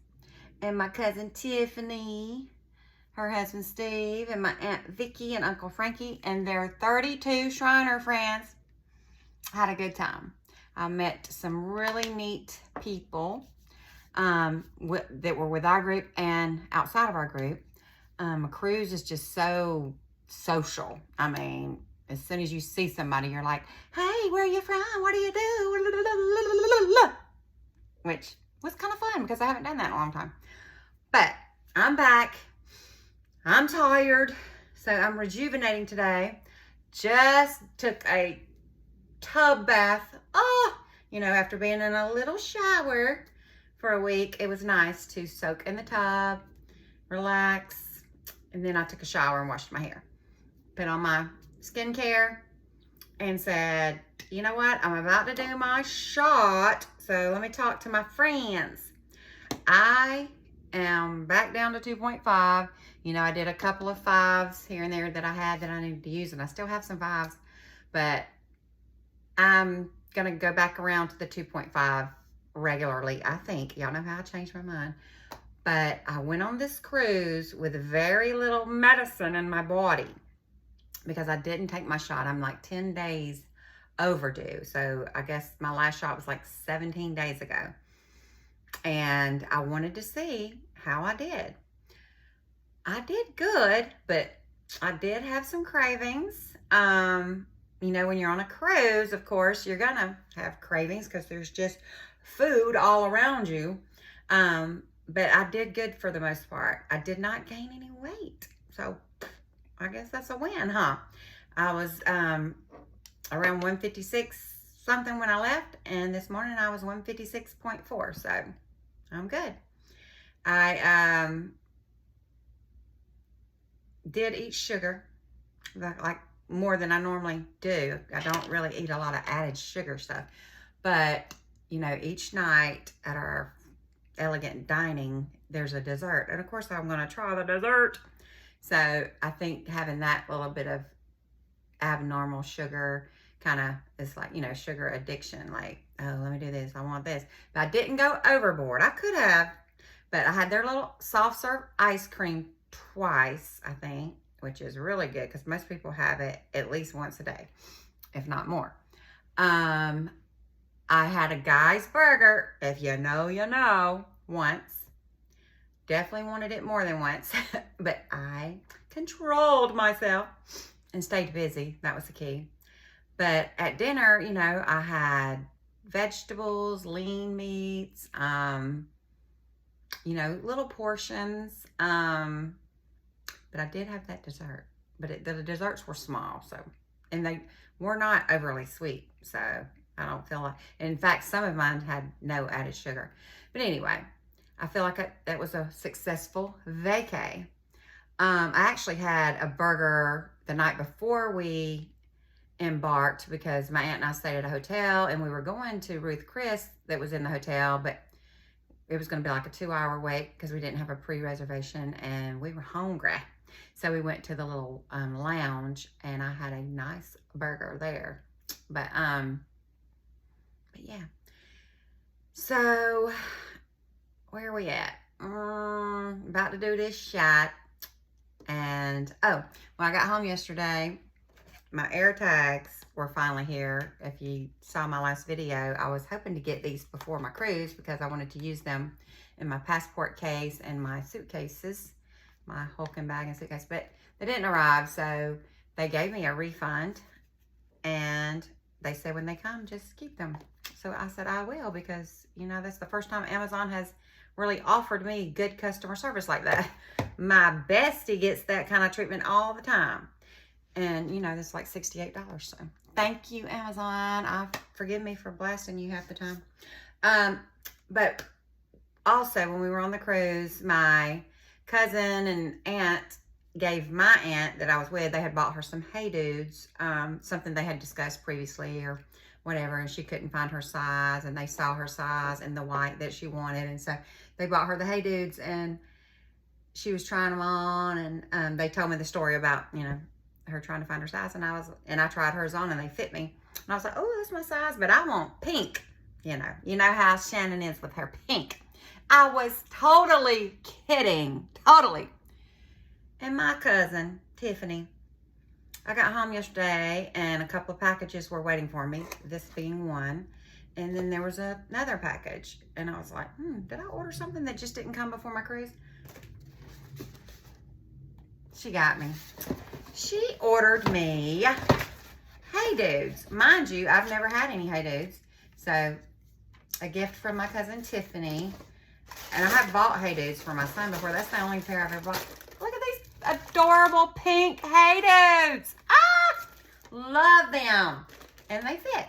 And my cousin Tiffany, her husband Steve, and my Aunt Vicky and Uncle Frankie and their 32 Shriner friends had a good time. I met some really neat people that were with our group and outside of our group. A cruise is just so social. I mean, as soon as you see somebody, you're like, hey, where are you from? What do you do? Which was kind of fun because I haven't done that in a long time. But I'm back. I'm tired. So I'm rejuvenating today. Just took a tub bath. Oh, after being in a little shower for a week, it was nice to soak in the tub, relax, and then I took a shower and washed my hair. Put on my skincare and said, you know what? I'm about to do my shot. So let me talk to my friends. I am back down to 2.5. I did a couple of 5s here and there that I had that I needed to use, and I still have some 5s, but I'm going to go back around to the 2.5 regularly, I think. Y'all know how I changed my mind. But I went on this cruise with very little medicine in my body because I didn't take my shot. I'm like 10 days overdue. So I guess my last shot was like 17 days ago. And I wanted to see how I did. I did good, but I did have some cravings. When you're on a cruise, of course, you're going to have cravings because there's just food all around you. But I did good for the most part. I did not gain any weight. So I guess that's a win, huh? I was around 156 something when I left, and this morning I was 156.4, so I'm good. I did eat sugar, like more than I normally do. I don't really eat a lot of added sugar stuff, but each night at our elegant dining, there's a dessert, and of course I'm going to try the dessert. So I think having that little bit of abnormal sugar kind of is like, sugar addiction. Like, oh, let me do this. I want this. But I didn't go overboard. I could have, but I had their little soft serve ice cream twice, I think, which is really good because most people have it at least once a day, if not more. I had a guy's burger. If you know, you know, once. Definitely wanted it more than once, but I controlled myself and stayed busy. That was the key. But at dinner, I had vegetables, lean meats, little portions. But I did have that dessert. But the desserts were small, and they were not overly sweet. So I don't feel like, in fact, some of mine had no added sugar. But anyway, I feel like that was a successful vacay. I actually had a burger the night before we embarked because my aunt and I stayed at a hotel, and we were going to Ruth Chris that was in the hotel, but it was going to be like a 2-hour wait because we didn't have a pre-reservation, and we were hungry. So we went to the little lounge, and I had a nice burger there. But yeah. So where are we at? About to do this shot. And, when I got home yesterday, my air tags were finally here. If you saw my last video, I was hoping to get these before my cruise because I wanted to use them in my passport case and my suitcases, my Hulking bag and suitcase, but they didn't arrive, so they gave me a refund, and they said when they come, just keep them. So I said I will because, that's the first time Amazon has really offered me good customer service like that. My bestie gets that kind of treatment all the time. And, it's like $68. So thank you, Amazon. Forgive me for blasting you half the time. But also, when we were on the cruise, my cousin and aunt gave my aunt that I was with, they had bought her some Hey Dudes, something they had discussed previously or whatever, and she couldn't find her size, and they saw her size and the white that she wanted, and so they bought her the Hey Dudes, and she was trying them on, and they told me the story about, you know, her trying to find her size, and I tried hers on, and they fit me, and I was like, oh, that's my size, but I want pink, you know how Shannon is with her pink. I was totally kidding, totally. And my cousin, Tiffany, I got home yesterday and a couple of packages were waiting for me, this being one. And then there was another package. And I was like, did I order something that just didn't come before my cruise? She got me. She ordered me Hey Dudes. Mind you, I've never had any Hey Dudes. So, a gift from my cousin Tiffany. And I have bought Hey Dudes for my son before. That's the only pair I've ever bought. Look at these adorable pink Hey Dudes. Ah! Love them. And they fit.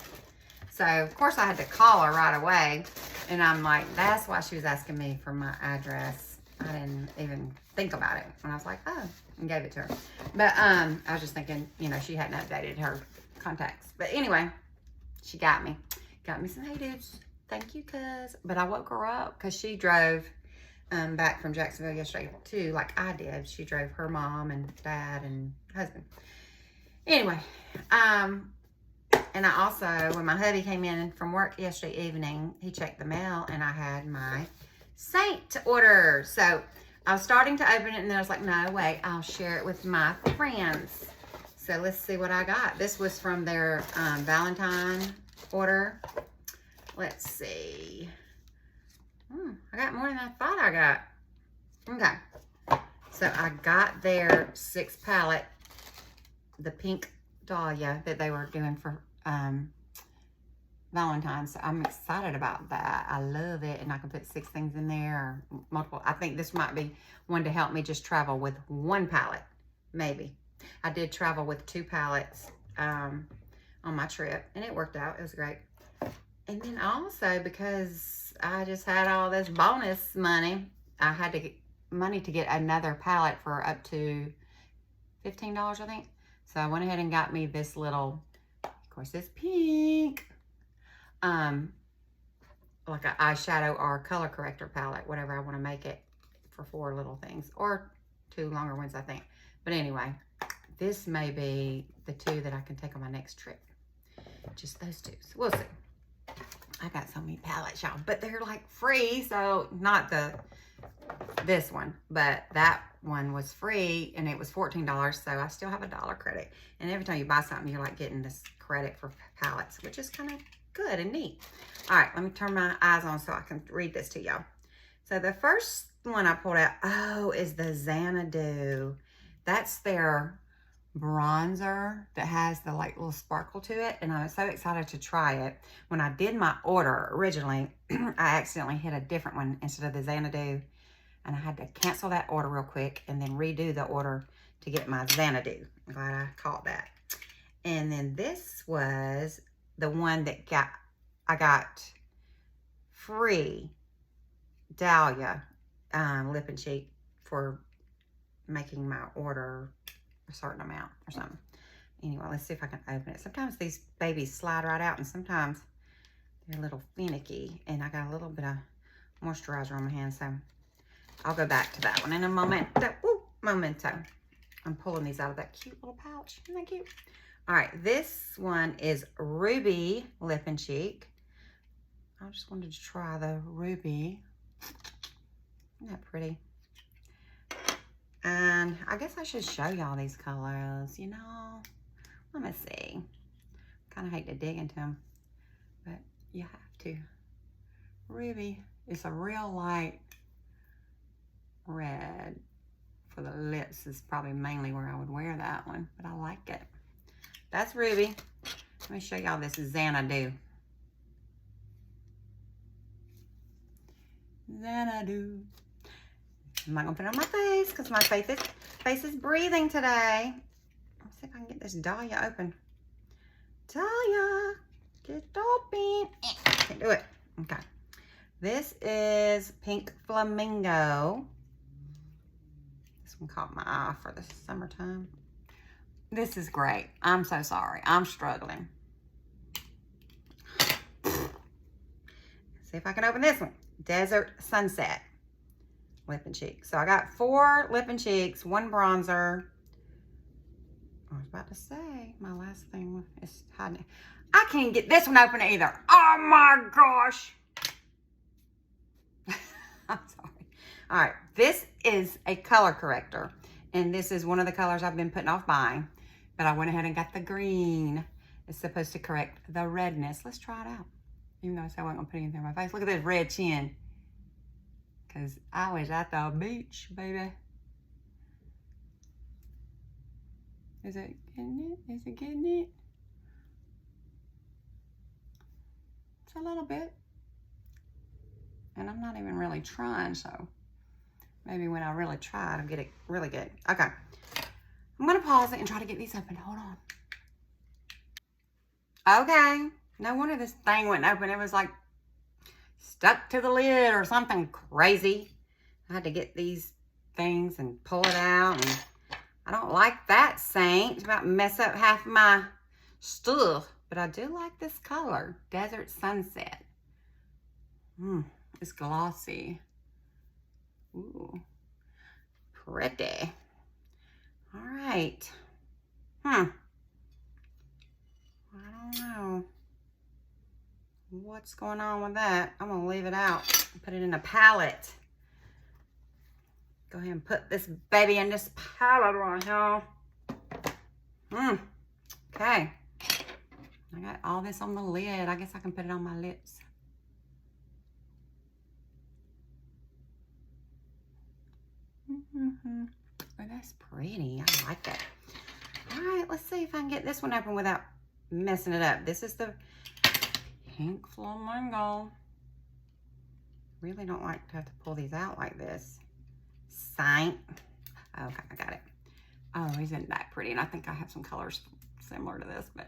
So, of course, I had to call her right away. And I'm like, that's why she was asking me for my address. I didn't even think about it. And I was like, oh, and gave it to her. But I was just thinking, you know, she hadn't updated her contacts. But anyway, she got me. Got me some Hey Dudes. Thank you, cuz. But I woke her up because she drove back from Jacksonville yesterday, too, like I did. She drove her mom and dad and husband. Anyway, and I also, when my hubby came in from work yesterday evening, he checked the mail, and I had my Saint order. So I was starting to open it, and then I was like, no, wait, I'll share it with my friends. So let's see what I got. This was from their Valentine order. Let's see. I got more than I thought I got. Okay. So I got their 6-pallet, the pink dahlia that they were doing for Valentine's. So I'm excited about that. I love it. And I can put 6 things in there or multiple. I think this might be one to help me just travel with 1 pallet, maybe. I did travel with 2 pallets on my trip, and it worked out. It was great. And then also, because I just had all this bonus money, I had to get money to get another pallet for up to $15, I think. So I went ahead and got me this little, of course, it's pink, like an eyeshadow or color corrector palette, whatever I want to make it, for 4 little things, or 2 longer ones, I think. But anyway, this may be the 2 that I can take on my next trip. Just those 2. So we'll see. I got so many palettes, y'all, but they're like free. So not this one, but that one was free, and it was $14. So I still have a $1 credit. And every time you buy something, you're like getting this credit for palettes, which is kind of good and neat. All right, let me turn my eyes on so I can read this to y'all. So the first one I pulled out, is the Xanadu. That's their bronzer that has the like little sparkle to it, and I was so excited to try it. When I did my order originally, I accidentally hit a different one instead of the Xanadu, and I had to cancel that order real quick and then redo the order to get my Xanadu. I'm glad I caught that. And then this was the one that I got free Dahlia lip and cheek for making my order a certain amount or something. Anyway, let's see if I can open it. Sometimes these babies slide right out, and sometimes they're a little finicky, and I got a little bit of moisturizer on my hands, so I'll go back to that one in a momento. I'm pulling these out of that cute little pouch. Isn't that cute? All right, this one is Ruby Lip and Cheek. I just wanted to try the Ruby. Isn't that pretty? And I guess I should show y'all these colors, you know. Let me see. Kind of hate to dig into them, but you have to. Ruby is a real light red. For the lips is probably mainly where I would wear that one, but I like it. That's Ruby. Let me show y'all this Xanadu. Xanadu. I'm not gonna put it on my face because my face is breathing today. Let's see if I can get this Dahlia open. Dahlia, get open. Can't do it. Okay. This is Pink Flamingo. This one caught my eye for the summertime. This is great. I'm so sorry. I'm struggling. See if I can open this one. Desert Sunset lip and cheek. So I got 4 lip and cheeks, 1 bronzer. I was about to say my last thing is hiding. I can't get this one open either. Oh my gosh. I'm sorry. All right, this is a color corrector, and this is one of the colors I've been putting off buying, but I went ahead and got the green. It's supposed to correct the redness. Let's try it out. Even though I said I wasn't gonna put anything on my face. Look at this red chin. Cause I was at the beach, baby. Is it getting it? Is it getting it? It's a little bit. And I'm not even really trying, so maybe when I really try, I'll get it really good. Okay. I'm gonna pause it and try to get these open. Hold on. Okay. No wonder this thing wouldn't open. It was like stuck to the lid or something crazy. I had to get these things and pull it out. And I don't like that, Saint. It's about to mess up half my stuff. But I do like this color, Desert Sunset. It's glossy. Ooh, pretty. All right. I don't know what's going on with that. I'm gonna leave it out and put it in a palette. Go ahead and put this baby in this palette right here. Okay. I got all this on the lid. I guess I can put it on my lips. Oh, that's pretty. I like that. All right, let's see if I can get this one open without messing it up. This is the Pink Flamingo. Really don't like to have to pull these out like this. Saint. Okay, I got it. Oh, isn't that pretty? And I think I have some colors similar to this, but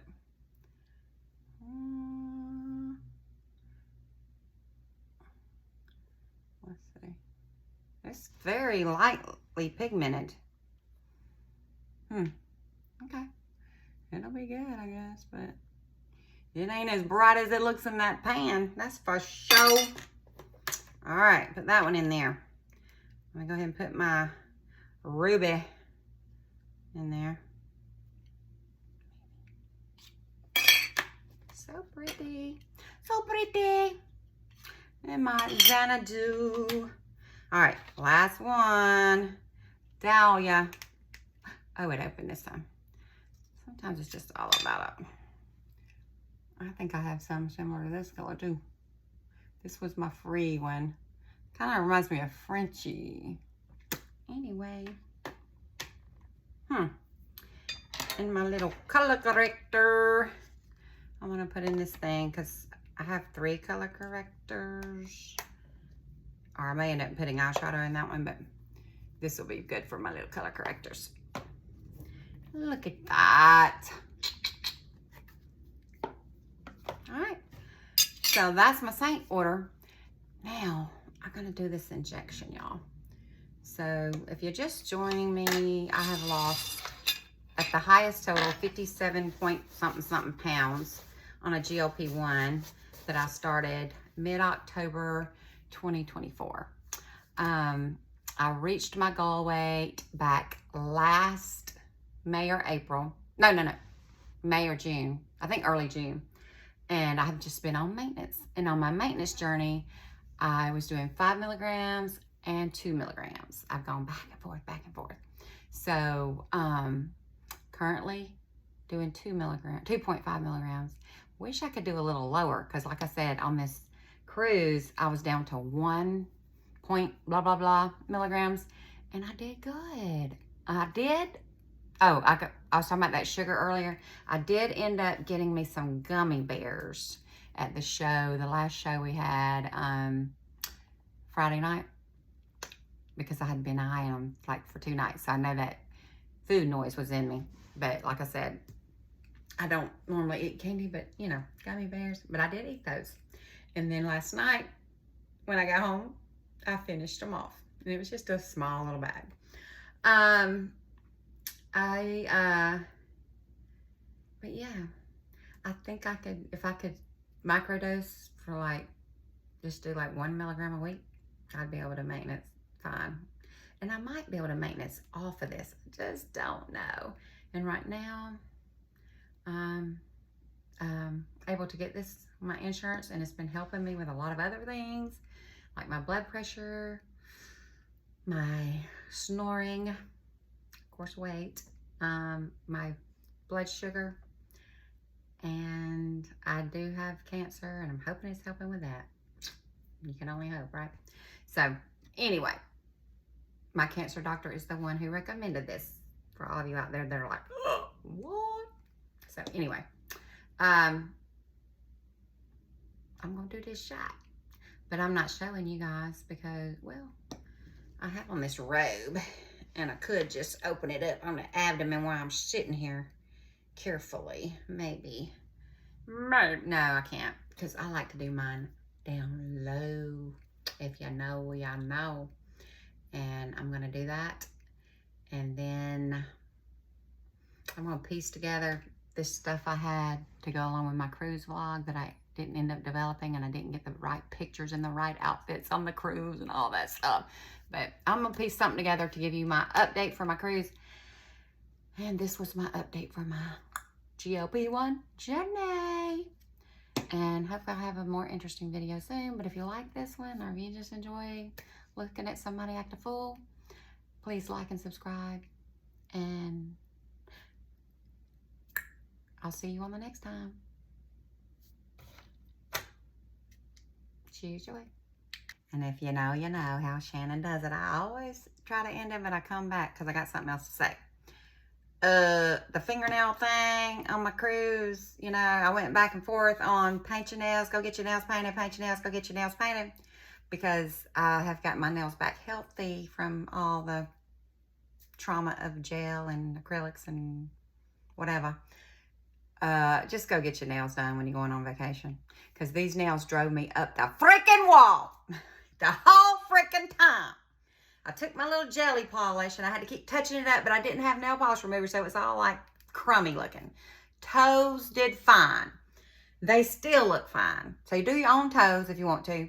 let's see. It's very lightly pigmented. Okay. It'll be good, I guess, but it ain't as bright as it looks in that pan. That's for sure. All right, put that one in there. I'm gonna go ahead and put my ruby in there. So pretty. So pretty. And my Xanadu. All right, last one. Dahlia. Oh, it opened this time. Sometimes it's just all about it. I think I have some similar to this color too. This was my free one. Kind of reminds me of Frenchie. Anyway. And my little color corrector. I'm gonna put in this thing because I have 3 color correctors. Or I may end up putting eyeshadow in that one, but this will be good for my little color correctors. Look at that. All right, so that's my Saint order. Now, I'm gonna do this injection, y'all. So if you're just joining me, I have lost at the highest total 57 point something pounds on a GLP-1 that I started mid-October 2024. I reached my goal weight back last May or April. No, May or June. I think early June. And I've just been on maintenance. And on my maintenance journey, I was doing 5 milligrams and 2 milligrams. I've gone back and forth. So currently doing 2.5 milligrams. Wish I could do a little lower because like I said, on this cruise, I was down to 1 point blah, blah, blah milligrams. And I did good. I did. Oh, I was talking about that sugar earlier. I did end up getting me some gummy bears at the show, the last show we had Friday night, because I had been high on them like for 2 nights. So I know that food noise was in me. But like I said, I don't normally eat candy, but you know, gummy bears. But I did eat those. And then last night, when I got home, I finished them off. And it was just a small little bag. But yeah, I think I could, if I could microdose for like, just do like 1 milligram a week, I'd be able to maintenance fine. And I might be able to maintenance off of this. I just don't know. And right now, able to get this, my insurance, and it's been helping me with a lot of other things, like my blood pressure, my snoring, of course, weight, my blood sugar, and I do have cancer, and I'm hoping it's helping with that. You can only hope, right? So anyway, my cancer doctor is the one who recommended this for all of you out there that are like, oh, what? So anyway, I'm gonna do this shot, but I'm not showing you guys because, well, I have on this robe and I could just open it up on the abdomen while I'm sitting here carefully. Maybe. No, I can't, because I like to do mine down low. If you know, y'all know. And I'm gonna do that. And then I'm gonna piece together this stuff I had to go along with my cruise vlog that I didn't end up developing, and I didn't get the right pictures and the right outfits on the cruise and all that stuff. But I'm gonna piece something together to give you my update for my cruise. And this was my update for my GLP-1 journey. And hopefully I'll have a more interesting video soon. But if you like this one, or if you just enjoy looking at somebody act a fool, please like and subscribe. And I'll see you on the next time. Choose your way. And if you know, you know how Shannon does it. I always try to end it, but I come back because I got something else to say. The fingernail thing on my cruise, you know, I went back and forth on paint your nails, go get your nails painted, paint your nails, go get your nails painted, because I have got my nails back healthy from all the trauma of gel and acrylics and whatever. Just go get your nails done when you're going on vacation, because these nails drove me up the freaking wall the whole freaking time. I took my little jelly polish and I had to keep touching it up, but I didn't have nail polish remover, so it was all like crummy looking. Toes did fine. They still look fine. So you do your own toes if you want to.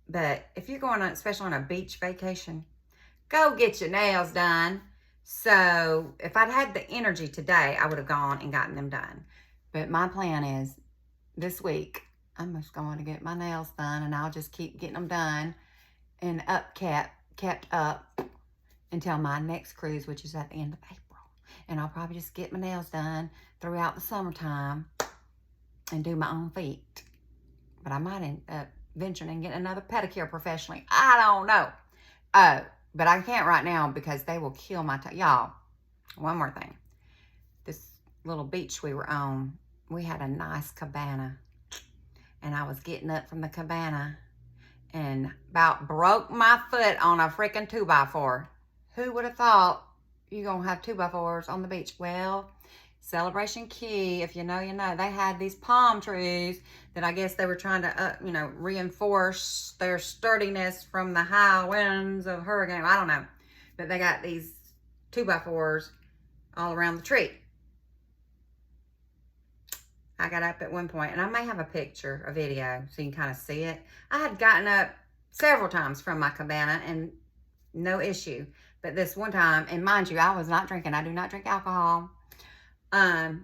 But if you're going on, especially on a beach vacation, go get your nails done. So if I'd had the energy today, I would have gone and gotten them done. But my plan is this week, I'm just going to get my nails done, and I'll just keep getting them done and kept up until my next cruise, which is at the end of April. And I'll probably just get my nails done throughout the summertime and do my own feet. But I might end up venturing and getting another pedicure professionally. I don't know. But I can't right now because they will kill my toe. Y'all, one more thing. This little beach we were on, we had a nice cabana. And I was getting up from the cabana and about broke my foot on a freaking 2x4. Who would have thought you're going to have 2x4s on the beach? Well, Celebration Key, if you know, you know. They had these palm trees that I guess they were trying to, you know, reinforce their sturdiness from the high winds of hurricane. I don't know. But they got these 2x4s all around the tree. I got up at one point, and I may have a picture, a video, so you can kind of see it. I had gotten up several times from my cabana and no issue. But this one time, and mind you, I was not drinking. I do not drink alcohol. I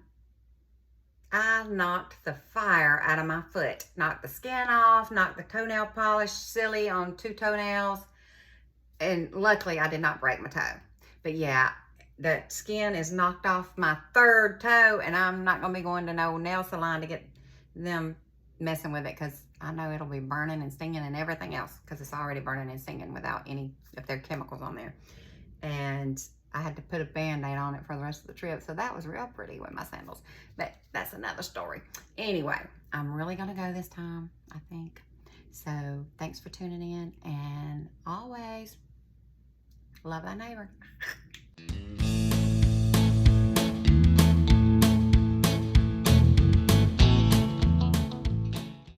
knocked the fire out of my foot. Knocked the skin off, knocked the toenail polish silly on 2 toenails. And luckily, I did not break my toe. But yeah, the skin is knocked off my 3rd toe, and I'm not going to be going to no nail salon to get them messing with it, because I know it'll be burning and stinging and everything else, because it's already burning and stinging without any of their chemicals on there. And I had to put a Band-Aid on it for the rest of the trip, so that was real pretty with my sandals. But that's another story. Anyway, I'm really going to go this time, I think. So thanks for tuning in, and always love thy neighbor.